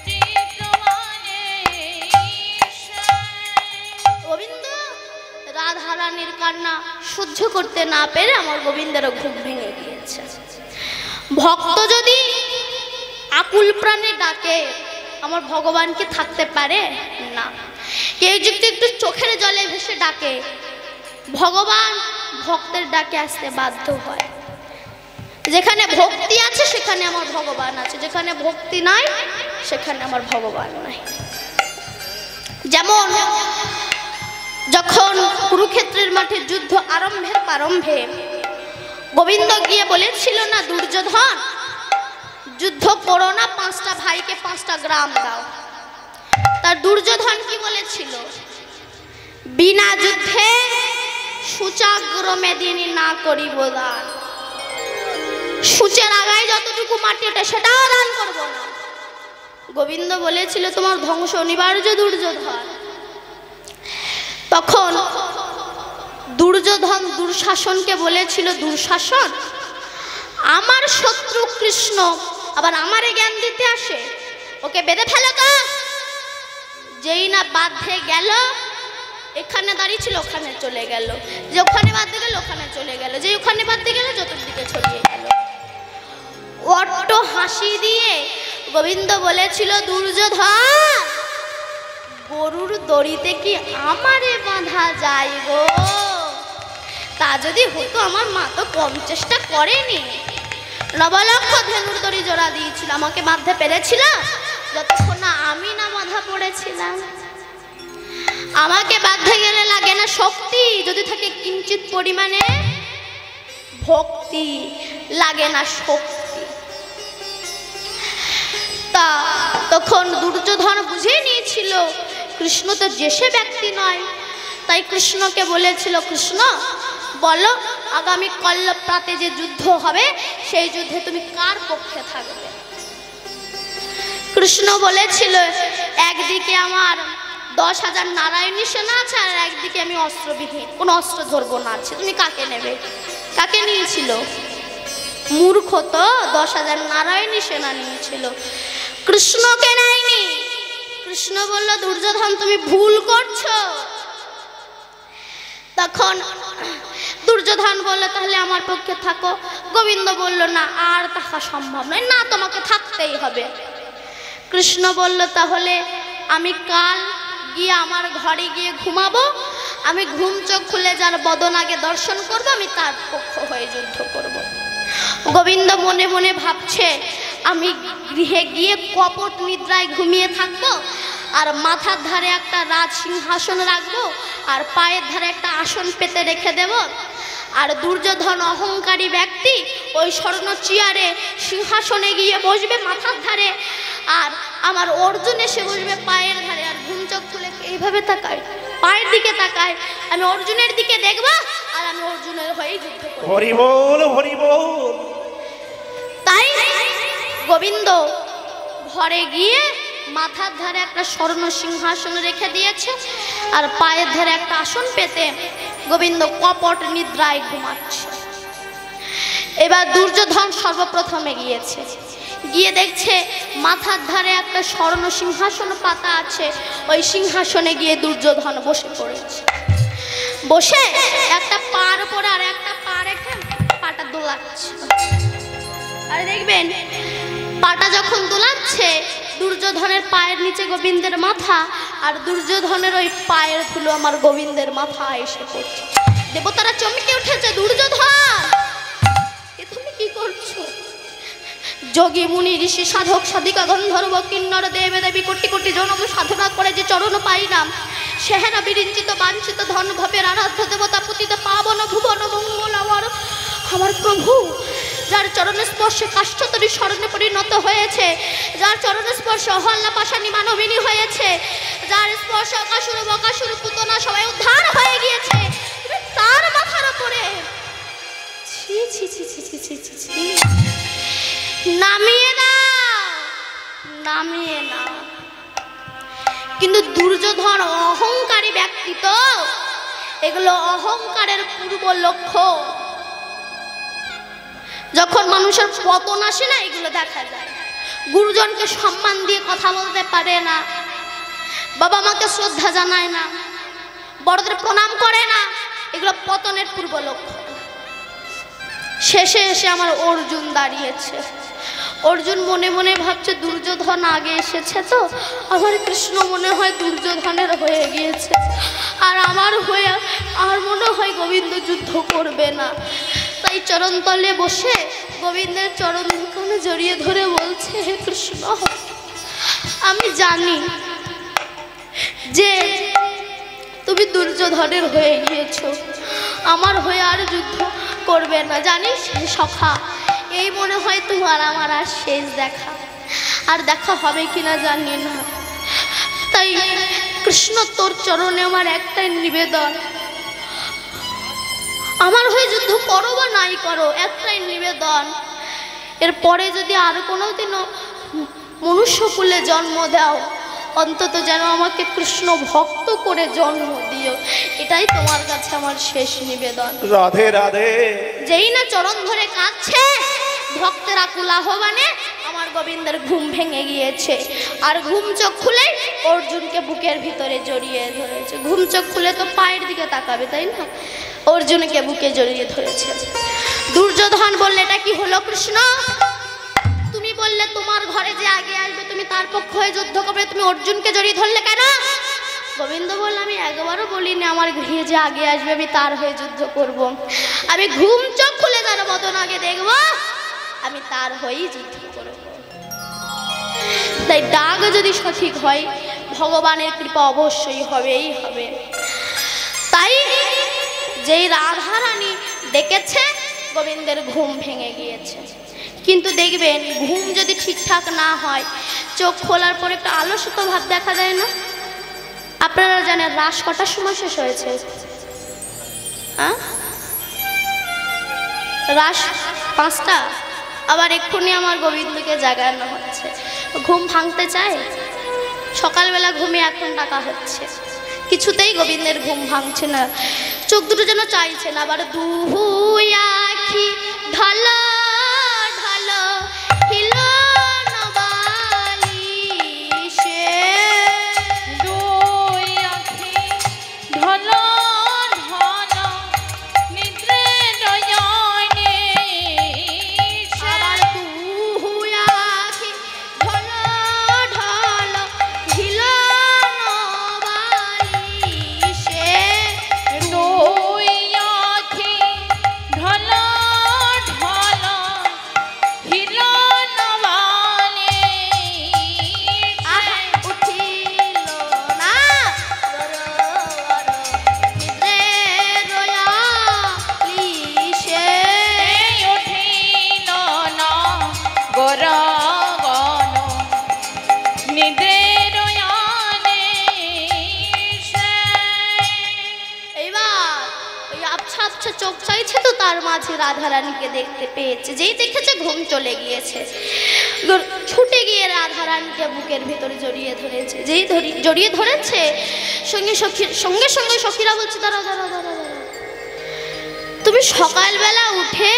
চিত্রবনে সে। গোবিন্দ রাধারানীর কান্না সহ্য করতে না পেরে আমার গোবিন্দেরও ঘুম ভেঙে গিয়েছে। ভক্ত যদি আকুল প্রাণে ডাকে আমার ভগবান কি থাকতে পারে? না। কেউ যদি একটু চোখের জলে ভেসে ডাকে ভগবান ভক্তের ডাকে আসতে বাধ্য হয়। যেখানে ভক্তি আছে সেখানে আমার ভগবান আছে, যেখানে ভক্তি নাই সেখানে আমার ভগবান নাই। যেমন যখন কুরুক্ষেত্রের মাঠে যুদ্ধ আরম্ভে গোবিন্দ গিয়ে বলেছিল না দুর্যোধন যুদ্ধ করো না, 5টা ভাইকে 5টা গ্রাম দাও। তার দুর্যোধন কি বলেছিল? বিনা যুদ্ধে সূচাগ্র মেদিনী না করিব দান, সূচের আগায় যতটুকু মাটি ওঠে সেটাও দান করব না। গোবিন্দ বলেছিল তোমার ধ্বংস অনিবার্য দুর্যোধন। তখন দুর্যোধন দুঃশাসনকে বলেছিল দুঃশাসন আমার শত্রু কৃষ্ণ আবার আমারে জ্ঞান দিতে আসে, ওকে বেঁধে ফেলো তো। যেই না বাঁধে গেল, এখানে দাঁড়িয়ে ছিল ওখানে চলে গেল, যে ওখানে বাঁধতে গেল ওখানে চলে গেল, যে ওখানে বাঁধতে গেল চতুর্দিকে ছড়িয়ে গেল। অট্ট হাসি দিয়ে গোবিন্দ বলেছিল দুর্যোধন গরুর দড়িতে কি আমারে বাঁধা যায় গো? তা যদি হতো আমার মা তো কম চেষ্টা করেনি, নবলক্ষ ধেনুর দড়ি জোড়া দিয়েছিল, আমাকে বাঁধতে পেরেছিল যতক্ষণ না আমি না বাঁধা পড়েছিলাম। আমাকে বাঁধতে গেলে লাগে না শক্তি, যদি থাকে কিঞ্চিত পরিমাণে ভক্তি, লাগে না শক্তি। তা তখন দুর্যোধন বুঝে নিয়েছিল কৃষ্ণ তো যে সে ব্যক্তি নয়, তাই কৃষ্ণকে বলেছিল কৃষ্ণ বলো আগামী কল্লপ্রাতে যে যুদ্ধ হবে সেই যুদ্ধে তুমি কার পক্ষে থাকবে? কৃষ্ণ বলেছিল একদিকে আমার 10,000 নারায়ণী সেনা আছে আর একদিকে আমি অস্ত্রবিহীন, কোনো অস্ত্র ধরবো না আছে, তুমি কাকে নেবে? কাকে নিয়েছিল? মূর্খ তো 10,000 নারায়ণী সেনা নিয়েছিল, কৃষ্ণকে নেয়নি। কৃষ্ণ বলল দুর্যোধন তুমি ভুল করছো। তখন দুর্যোধন বলল তাহলে আমার পক্ষে থাকো। গোবিন্দ বলল না আর থাকা সম্ভব নয়, না তোমাকে থাকতেই হবে। কৃষ্ণ বলল তাহলে আমি কাল গিয়ে আমার ঘরে গিয়ে ঘুমাবো, আমি ঘুম চোখ খুলে যার বদন আগে দর্শন করবো আমি তার পক্ষ হয়ে যুদ্ধ করব। গোবিন্দ মনে মনে ভাবছে আমি গৃহে গিয়ে কপট নিদ্রায় ঘুমিয়ে থাকবো আর মাথার ধারে একটা রাজ সিংহাসন রাখবো, আর পায়ের ধারে একটা আসন পেতে রেখে দেব। আর দুর্যোধন অহংকারী ব্যক্তি ওই স্বর্ণ চেয়ারে সিংহাসনে গিয়ে বসবে মাথার ধারে, আর আমার অর্জুন এসে বসবে পায়ের ধারে। আর ঘুম চোখ খুলে এইভাবে তাকায়, পায়ের দিকে তাকায়, আমি অর্জুনের দিকে দেখবো আর আমি অর্জুনের হয়েই যুদ্ধ করব। হরি বল, হরি বল। তাই গোবিন্দ ঘরে গিয়ে মাথার ধারে একটা স্বর্ণ সিংহাসন রেখে দিয়েছে, আর পায়ের ধারে একটা আসন পেতে গোবিন্দ কপট নিদ্রায় ঘুমাচ্ছে। এবার দুর্যোধন সর্বপ্রথমে গিয়েছে, গিয়ে দেখছে মাথার ধারে একটা স্বর্ণ সিংহাসন পাতা আছে, ওই সিংহাসনে গিয়ে দুর্যোধন বসে পড়েছে। বসে একটা পার উপরে আর একটা পা রেখে পাটা দোলাচ্ছে। আর দেখবেন পাটা যখন দোলাচ্ছে, দুর্যোধনের পায়ের নিচে গোবিন্দের মাথা, আর দুর্যোধনের ওই পায়ের ধুলো আমার গোবিন্দের মাথা এসে পড়ছে। দেবতারা চমকে উঠেছে, দুর্যোধন এ তুমি কি করছো? যোগী মুনি ঋষি সাধক সাধিকা গন্ধর্ব কিন্নর দেবে দেবী কোটি কোটি জনম সাধনা করে যে চরণ পাইলাম, সেহেরা বিরিঞ্চিত বাঞ্ছিত ধন ভবের আরাধ্য দেবতা পতিত পাবন ভুবন মঙ্গল আমার প্রভু, যার চরণ স্পর্শে কাষ্ঠতরী স্মরণে পরিণত হয়েছে, যার চরণ স্পর্শে অহল্লা পাশানি মানবিনী হয়েছে, যার স্পর্শ অকাসুর বকাসুর পুতনা সবাই উদ্ধার হয়ে গিয়েছে, তার মাথার উপরে ছি ছি ছি ছি ছি ছি ছি ছি, নামিয়ে না, নামিয়ে না। কিন্তু দুর্যোধন অহংকারী ব্যক্তি, তো এগুলো অহংকারের পূর্ব লক্ষ্য। যখন মানুষের পতন আসে না, এগুলো দেখা যায়। গুরুজনকে সম্মান দিয়ে কথা বলতে পারে না, বাবা মাকে শ্রদ্ধা জানায় না, বড়দের প্রণাম করে না, এগুলো পতনের পূর্ব লক্ষ্য। শেষে এসে আমার অর্জুন দাঁড়িয়েছে। অর্জুন মনে মনে ভাবছে দুর্যোধন আগে এসেছে, তো আমার কৃষ্ণ মনে হয় দুর্যোধনের হয়ে গিয়েছে, আর আমার হয়ে আর মনে হয় গোবিন্দ যুদ্ধ করবে না। তাই চরণতলে বসে গোবিন্দের চরণ দুখানে জড়িয়ে ধরে বলছে, হে কৃষ্ণ, আমি জানি যে তুমি দুর্যোধনের হয়ে গিয়েছো, আমার হয়ে আর যুদ্ধ করবে না। জানিস সখা, এই মনে হয় তোমার আমার আর শেষ দেখা, আর দেখা হবে কিনা জানি না। তাই কৃষ্ণ, তোর চরণে আমার একটাই নিবেদন, আমার হয়ে যুদ্ধ করো বা নাই করো, একটাই নিবেদন, এরপরে যদি আর কোনোদিনও মনুষ্যকুলে জন্ম দাও, অন্তত যেন আমাকে কৃষ্ণ ভক্ত করে জন্ম দিও, এটাই তোমার কাছে আমার শেষ নিবেদন। রাধে রাধে। যেই না চরণ ধরে কাঁদছে, ভক্তেরা কুলাহবানে আমার গোবিন্দের ঘুম ভেঙে গিয়েছে, আর ঘুম চোখ খুলে অর্জুনকে বুকের ভিতরে জড়িয়ে ধরেছে। ঘুম চোখ খুলে তো পায়ের দিকে তাকাবে, তাই না? অর্জুনকে বুকে জড়িয়ে ধরেছে। দুর্যোধন বললে, এটা কি হলো কৃষ্ণ? তুমি বললে তোমার ঘরে যে আগে আসবে তুমি তার পক্ষ হয়ে যুদ্ধ করবে, তুমি অর্জুনকে জড়িয়ে ধরলে কেন? গোবিন্দ বলল, আমি একবারও বলিনি আমার গৃহে যে আগে আসবে আমি তার হয়ে যুদ্ধ করব। আমি ঘুম চোখ খুলে যার বদন আগে দেখব, আমি তার হয়েই যুদ্ধ করব। তাই ডাক যদি সঠিক হয়, ভগবানের কৃপা অবশ্যই হবেই হবে। তাই যেই রাধারানী ডেকেছে, গোবিন্দের ঘুম ভেঙে গিয়েছে। কিন্তু দেখবেন ঘুম যদি ঠিকঠাক না হয়, চোখ খোলার পর একটা আলস্য ভাব দেখা যায় না? আপনারা জানেন রাস কটার সময় শেষ হয়েছে? রাস 5টা, আবার এক্ষুনি আমার গোবিন্দকে জাগানো হচ্ছে। ঘুম ভাঙতে চায়? সকালবেলা ঘুমে এখন ডাকা হচ্ছে, কিছুতেই গোবিন্দের ঘুম ভাঙছে না, চোখ দুটো যেন চাইছে না। আবার দুই আখি ঢালা ঢালা হিলো নবালিশে, দুই আখি ঢলা ঢলা নিদ্রে নয়নে, আবার দুই আখি ঢালা ঢালা হিলো নবালিশে, দুই আখি ঢলা চোখ চাইছে তো তার মাঝে রাধারানীকে দেখতে পেয়েছে। যেই দেখেছে ঘুম চলে গিয়েছে, ছুটে গিয়ে রাধারানীকে বুকের ভেতরে জড়িয়ে ধরেছে। যেই জড়িয়ে ধরেছে সঙ্গে সঙ্গে সখীরা বলছে, দাঁড়া দাঁড়া দাঁড়া দাঁড়া, তুমি সকালবেলা উঠে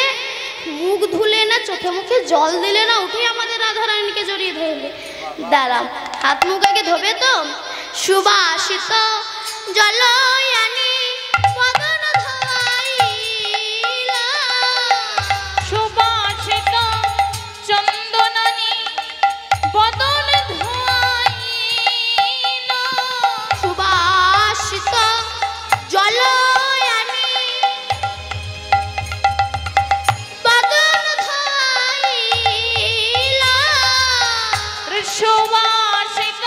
মুখ ধুলে না, চোখে মুখে জল দিলে না, উঠে আমাদের রাধারানীকে জড়িয়ে ধরলে। দাঁড়াও, হাত মুখ আগে ধোবে তো। সুবাসিত জলয়ানি বদন ধোয়াইলা, সুবাসিত চন্দনানি বদন ধোয়াইলা, সুবাসিত জলয়ানি বদন ধোয়াইলা, সুবাসিত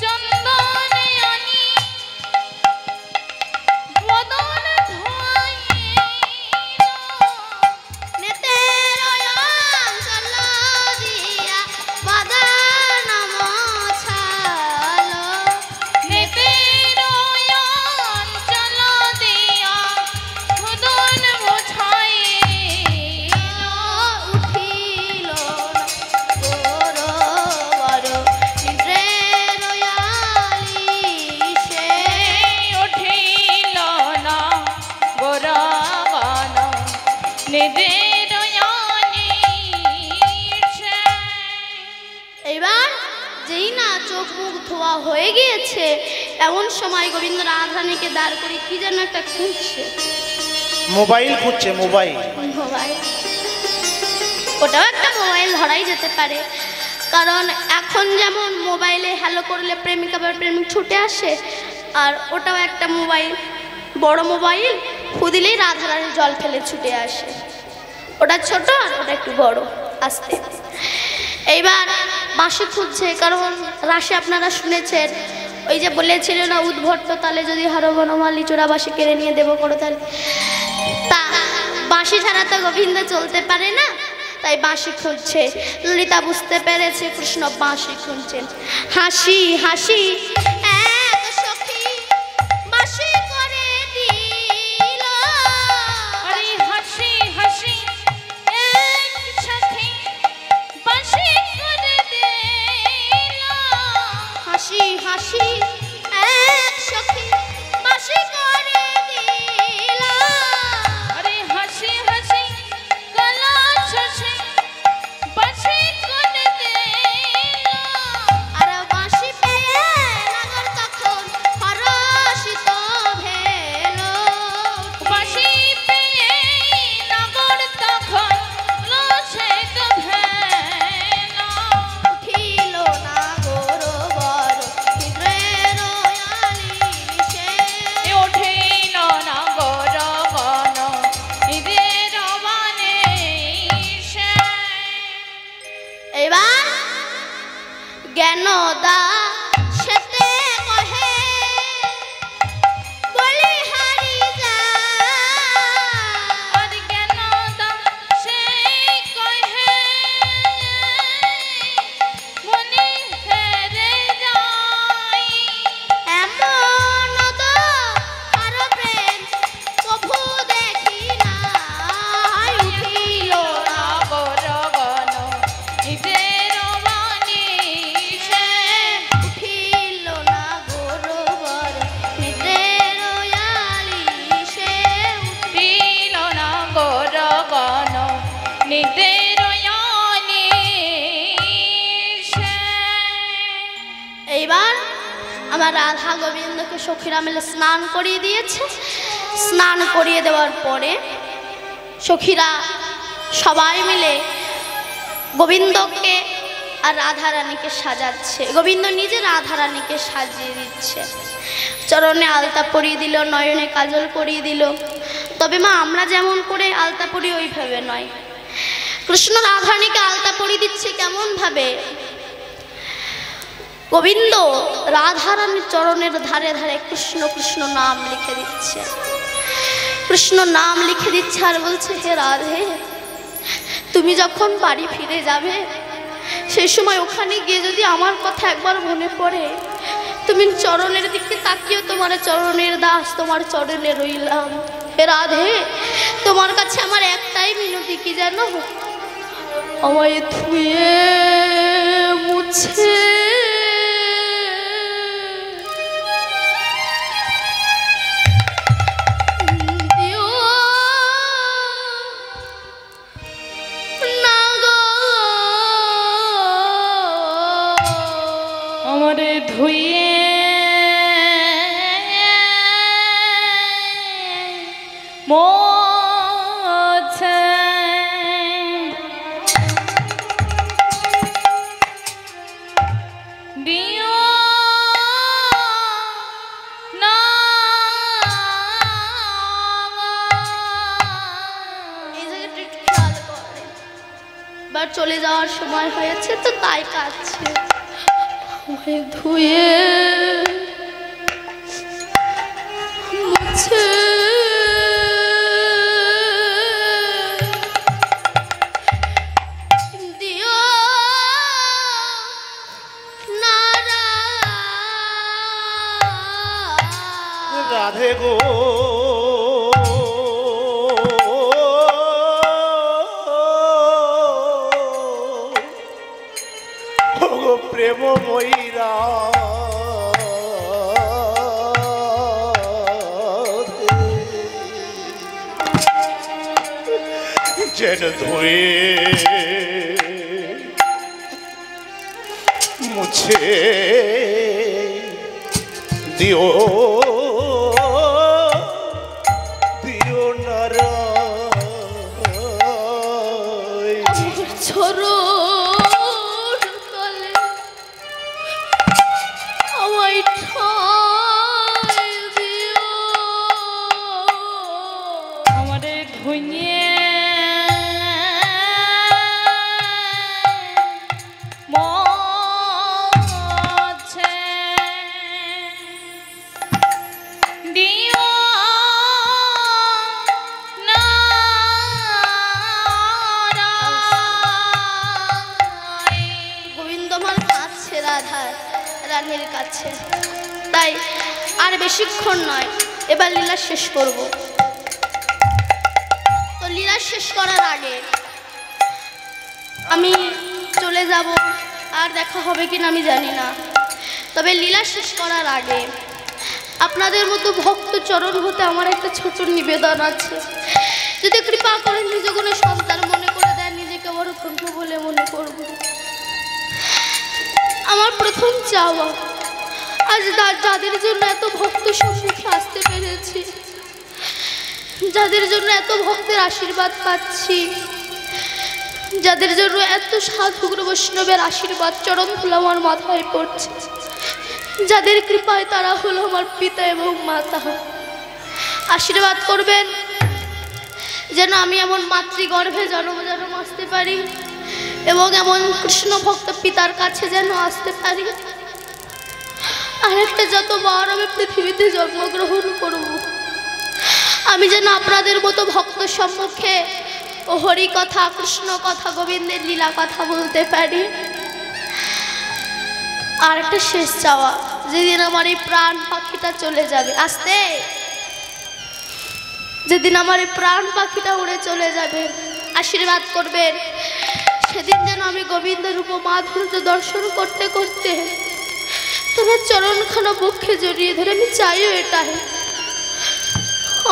চন্দনানি বদন ধোয়াইলা, নেতের অঞ্চল দিয়া বদন মোছালো, নেতের অঞ্চল দিয়া বদন মোছাইলা, উঠিল গৌরবর নিদ্রের আলিশে, উঠিল না গোরাবান নিদের আনিশে। এবার যেই না চোখ মুখ ধোয়া হয়ে গিয়েছে, এমন সময় গোবিন্দ রাধারানীকে দাঁড় করে কি যেন একটা খুঁজছে। মোবাইল খুঁজছে, মোবাইল। মোবাইল, ওটাও একটা মোবাইল ধরাই যেতে পারে, কারণ এখন যেমন মোবাইলে হ্যালো করলে প্রেমিকা বা প্রেমিক ছুটে আসে, আর ওটাও একটা মোবাইল, বড় মোবাইল, ফু দিলেই রাধারানী জল ফেলে ছুটে আসে। ওটা ছোট আর ওটা একটু বড়, আস্তে। এইবার বাঁশি খুঁজছে, কারণ রাশে আপনারা শুনেছেন ওই যে বলেছিল না, উদ্ভট্ট তালে যদি হারো বনমালী চোরা বাঁশি কেড়ে নিয়ে দেবো করো তালে। তা বাঁশি ছাড়া তো গোবিন্দ চলতে পারে না, তাই বাঁশি খুঁজছে। ললিতা বুঝতে পেরেছে কৃষ্ণ বাঁশি খুঁজছেন। হাসি হাসি এক সখী বাঁশি করে দিল, আরে হাসি হাসি এক সাথে বাঁশি করে দিল, হাসি হাসি এক সখী বাঁশি করে দিল, আরে হাসি হাসি গলা শশে বাঁশি করে দিল, আর বাঁশি পেয়ে নাগর তখন হরষিত ভেল, বাঁশি পেয়ে নগর তখন লসিত ভেল, উঠিল না গৌরবর নিদ্রের আলিশে, উঠিল না গৌরবন নিদের আনিশে। এবার জ্ঞানদা সেতে কহে বলি হারি যা, আর জ্ঞানদা সেই কহে মনে হেরে যাই, এমন তো আর প্রেম কভু দেখি নাই, উঠিল না গৌরবন নিদের আনিশে, উঠিল না গৌরবর নিদ্রের আলিশে, উঠিল না গৌরবন নিদের আনিশে। এইবার আমার রাধা গোবিন্দকে সখীরা মিলে স্নান করিয়ে দিয়েছে। স্নান করিয়ে দেওয়ার পরে সখীরা সবাই মিলে গোবিন্দকে আর রাধারানীকে সাজাচ্ছে। গোবিন্দ নিজে রাধারানীকে সাজিয়ে দিচ্ছে, চরণে আলতা পরিয়ে দিল, নয়নে কাজল করিয়ে দিল। তবে মা, আমরা যেমন করে আলতা পরি ওইভাবে নয়, কৃষ্ণ রাধারানীকে আলতা পরিয়ে দিচ্ছে কেমন ভাবে। গোবিন্দ রাধারানীর চরণের ধারে ধারে কৃষ্ণ কৃষ্ণ নাম লিখে দিচ্ছে, কৃষ্ণ নাম লিখে দিচ্ছে, আর বলছে, হে রাধে, তুমি যখন বাড়ি ফিরে যাবে সেই সময় ওখানে গিয়ে যদি আমার কথা একবার মনে পড়ে, তুমি চরণের দিকে তাকিয়ে, তোমার চরণের দাস, তোমার চরণে রইলাম। রাধে, তোমার কাছে আমার একটাই মিনতি, কি জানো? আমায় ধুয়ে মুছে দিও না গো, আমারে ধুইয়ে মোছে দিও না এই জায়গাটা একটু খেয়াল করে। এবার চলে যাওয়ার সময় হয়েছে তো তাই কাঁদছে। আমায় ধুয়ে মুছে দিও না রাধে গো প্রেম ময়রা যেন ধুয়ে মুছে দিও দিও নারায় ছোড়ো তলে আমায় ঠাই দিও, আমারে ধুইয়ে মোছে দিও না গোবিন্দ আমার কাছে রানীর কাছে, তাই আর বেশিক্ষণ নয়, এবার লীলা শেষ করব। তো লীলা শেষ করার আগে আমি চলে যাব, আর দেখা হবে কিনা আমি জানি না। তবে লীলা শেষ করার আগে আপনাদের মতো ভক্ত চরণ হতে আমার একটা ছোট নিবেদন আছে। যদি কৃপা করেন নিজ গুণে সন্তান মনে করে দেন, নিজেকে বড় ধন্য বলে মনে করব। আমার প্রথম চাওয়া, আজ যাদের জন্য এত ভক্ত সম্মুখে আসতে পেরেছি, যাদের জন্য এত ভক্তের আশীর্বাদ পাচ্ছি, যাদের জন্য এত সাধুগুরু বৈষ্ণবের আশীর্বাদ চরণ ধুলো আমার মাথায় পড়ছে, যাদের কৃপায় তারা হলো আমার পিতা এবং মাতা, আশীর্বাদ করবেন যেন আমি এমন মাতৃগর্ভে জন্ম আসতে পারি এবং এমন কৃষ্ণ ভক্ত পিতার কাছে যেন আসতে পারি। আর একটা যতবার আমি পৃথিবীতে জন্মগ্রহণ করব, আমি যেন আপনাদের মতো ভক্ত সম্মুখে হরি কথা, কৃষ্ণ কথা, গোবিন্দের লীলা কথা বলতে পারি। আর একটা শেষ চাওয়া, যেদিন আমার এই প্রাণ পাখিটা চলে যাবে, আসতে যেদিন আমার এই প্রাণ পাখিটা উড়ে চলে যাবে, আশীর্বাদ করবেন সেদিন যেন আমি গোবিন্দ রূপ মাধুর্য দর্শন করতে করতে তোমার চরণখানা বুকে জড়িয়ে ধরে, আমি চাইও এটাই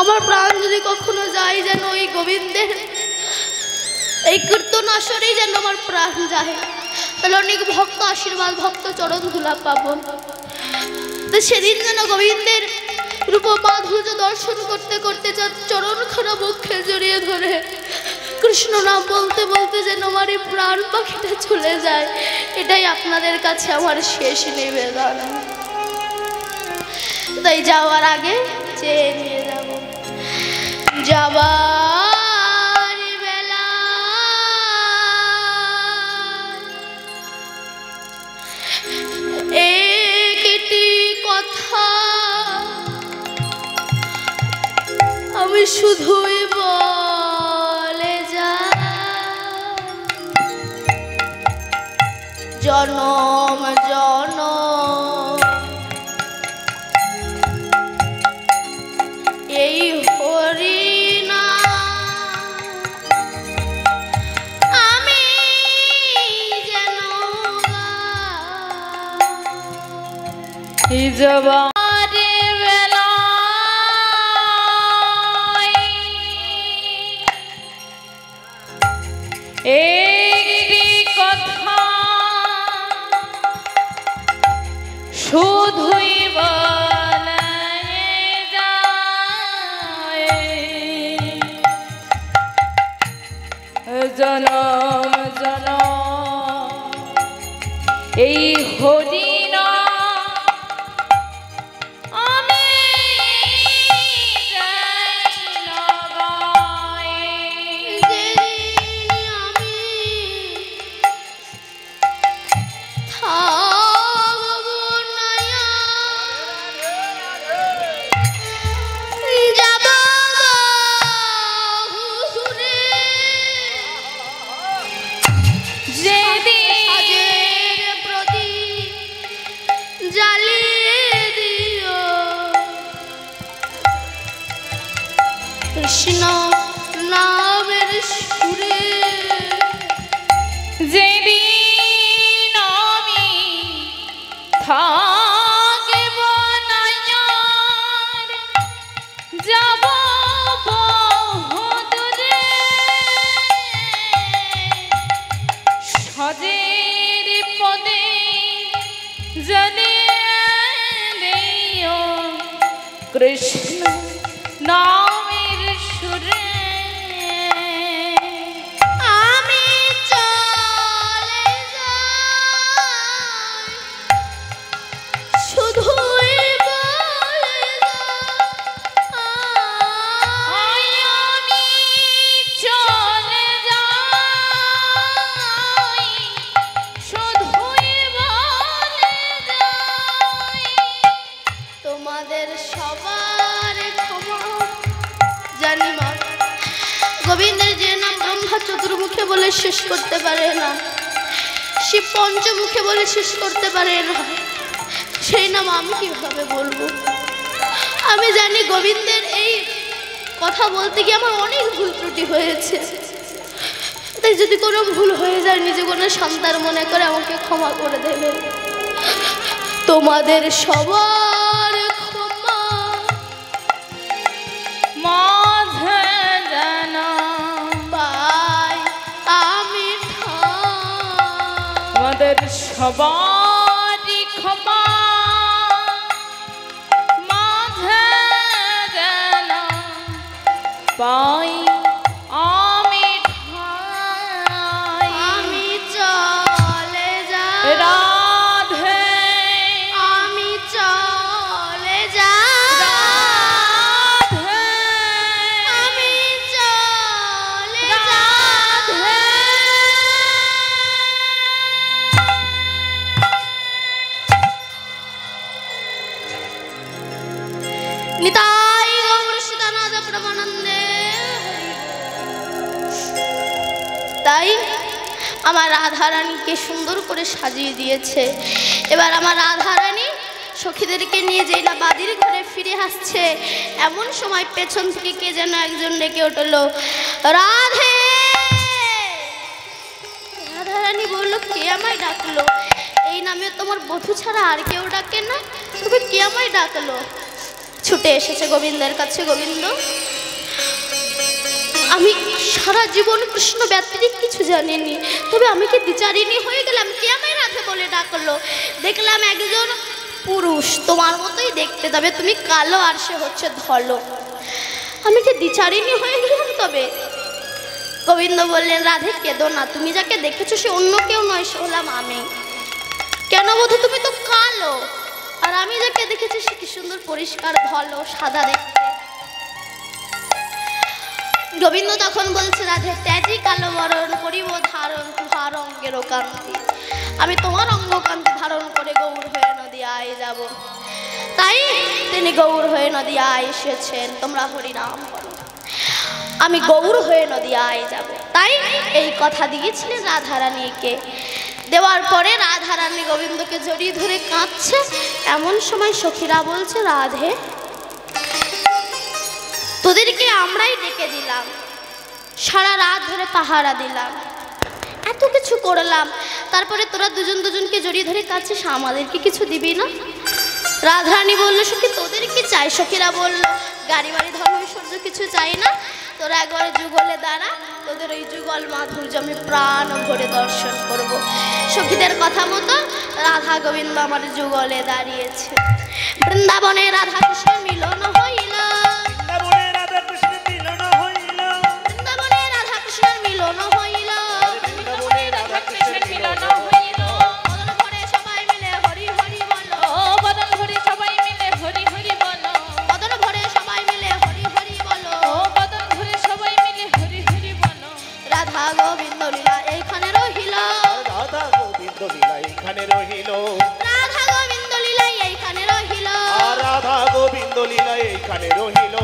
আমার প্রাণ যদি কখনো যায় যেন ওই গোবিন্দের এই কীর্তন আসরেই যেন আমার প্রাণ যায়, তাহলে অনেক ভক্ত আশীর্বাদ, ভক্ত চরণ ধুলা পাবো। তো সেদিন যেন গোবিন্দের রূপ মাধুর্য দর্শন করতে করতে চরণখানা বুকে জড়িয়ে ধরে কৃষ্ণ নাম বলতে বলতে যেন আমার এই প্রাণ পাখিটা চলে যায়, এটাই আপনাদের কাছে আমার শেষ নিবেদন। তাই যাওয়ার আগে চেয়ে নিয়ে যাব, যাবার বেলা একটি কথা আমি শুধুই বলে যা, জনম জনম এই হরি জবারে একটি কথা শুধুই বলা যায়, জনম জনম এই হরিণ আমি যাই নগায়। কৃষ্ণ নামের সুরে যেদিন আমি থাকিব না আর, যাব বহুদূরে, সজের পদে জ্বালিয়ে দিও কৃষ্ণ নামের সুরে। আমি চলে যাই, শুধুই বলে যাই। আমি চলে যাই, শুধুই বলে যাই। তোমাদের সবার ক্ষমা জানি মা। গোবিন্দের যে নাম ব্রহ্মা চতুর্মুখে বলে শেষ করতে পারে না, শিব পঞ্চমুখে বলে শেষ করতে পারে না, সেই নাম আমি কিভাবে বলবো? আমি জানি গোবিন্দের এই কথা বলতে গিয়ে আমার অনেক ভুল ত্রুটি হয়েছে, তাই যদি কোনো ভুল হয়ে যায় নিজে কোনো সন্তান মনে করে আমাকে ক্ষমা করে দেবে। তোমাদের সবার ক্ষমা মাঝে যেন পাই আমি আমাদের সবারই ক্ষমা, মাঝে যেন পাই আমি ঠাঁই। আমি চলে যাই, রাধে আমি চলে যাই, রাধে আমি চলে রাধে। নিতাই গৌর সীতানাথ ব্রহ্মানন্দে। তাই আমার রাধারানীকে সুন্দর করে সাজিয়ে দিয়েছে। এবার আমার রাধারানী সখীদেরকে নিয়ে যেই না বাদির ঘরে ফিরে আসছে, এমন সময় পেছন থেকে কে যেন একজন ডেকে উঠল, রাধে। রাধারানী বলল, কে আমায় ডাকলো? এই নামে তোমার বধূ ছাড়া আর কেউ ডাকে না, তবে কে আমায় ডাকলো? ছুটে এসেছে গোবিন্দের কাছে। গোবিন্দ, আমি সারা জীবন কৃষ্ণ ব্যতিরিক কিছু জানিনি, তবে আমি কি দ্বিচারিণী হয়ে গেলাম? কে আমায় রাধে বলে ডাকলো? দেখলাম একজন পুরুষ, তোমার মতোই দেখতে, তবে তুমি কালো আর সে হচ্ছে ধলো। আমি কি দ্বিচারিণী হয়ে গেলাম তবে? গোবিন্দ বললেন, রাধে কেঁদো না, তুমি যাকে দেখেছো সে অন্য কেউ নয়, সে হলাম আমি। কেন বধূ, তুমি তো কালো, আর আমি যাকে দেখেছি সে কি সুন্দর পরিষ্কার ধলো সাদা দেখতে। গোবিন্দ তখন বলছে, রাধে ত্যাজি কালো বরণ করিব ধারণ তুহার অঙ্গের কান্তি। আমি তোমার অঙ্গ কান্তি ধারণ করে গৌর হয়ে নদিয়ায় যাব। তাই তিনি গৌর হয়ে নদিয়ায় এসেছেন। তোমরা হরিনাম করো, আমি গৌর হয়ে নদিয়ায় যাব। তাই এই কথা দিয়েছিলেন রাধারানীকে। দেওয়ার পরে রাধারানী গোবিন্দকে জড়িয়ে ধরে কাঁদছে। এমন সময় সখীরা বলছে, রাধে তোদেরকে আমরাই ডেকে দিলাম, সারা রাত ধরে পাহারা দিলাম, এত কিছু করলাম, তারপরে তোরা দুজন দুজনকে জড়িয়ে ধরে কাঁদছিস, আমাদেরকে কিছু দিবি না? রাধারানী বললো সখী তোদের কি চাই? সখীরা বলল গাড়ি বাড়ি ধর্ম ঐশ্বর্য কিছু চাই না, তোরা একবার যুগলে দাঁড়া, তোদের ওই যুগল মাধুর্য আমি প্রাণ ভরে দর্শন করব। সখীদের কথা মতো রাধা গোবিন্দ আমার যুগলে দাঁড়িয়েছে। বৃন্দাবনে রাধা কৃষ্ণ মিলন হইল, বৃন্দাবনে রাধা কৃষ্ণ মিলন হইল, বৃন্দাবনে রাধা কৃষ্ণের মিলন হইল, বৃন্দাবনে রাধা কৃষ্ণ মিলন হইল। মদন ভরে সবাই মিলে হরি হরি বলো, ও বদন ভরে সবাই মিলে হরি হরি বলো, মদন ভরে সবাই মিলে হরি হরি বলো। ও বদন ভরে সবাই মিলে হরি হরি বলো। রাধা গোবিন্দ লীলা এইখানে রহিল, রাধা গোবিন্দ লীলা এইখানে রহিল, রাধা গোবিন্দ লীলা এইখানে রহিল, আর রাধা গোবিন্দ লীলা এইখানে রহিল,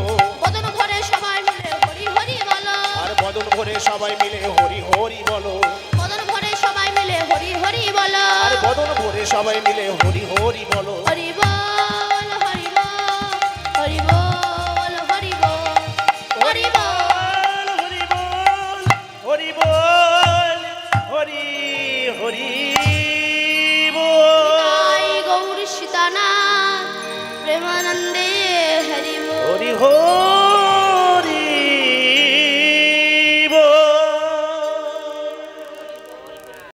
বদন ভরে সবাই মিলে হরি হরি বলো, আর বদন ভরে সবাই মিলে হরি হরি বলো, বদন ভরে সবাই মিলে হরি হরি বলো, আর বদন ভরে সবাই মিলে হরি হরি বলো। হরি বল হরি বল হরি বল হরি বল হরি বল। হরি বল হরি বল হরি হরি বল। নিতাই গৌর সীতানাথ প্রেমানন্দে হরি বল। হরি হরি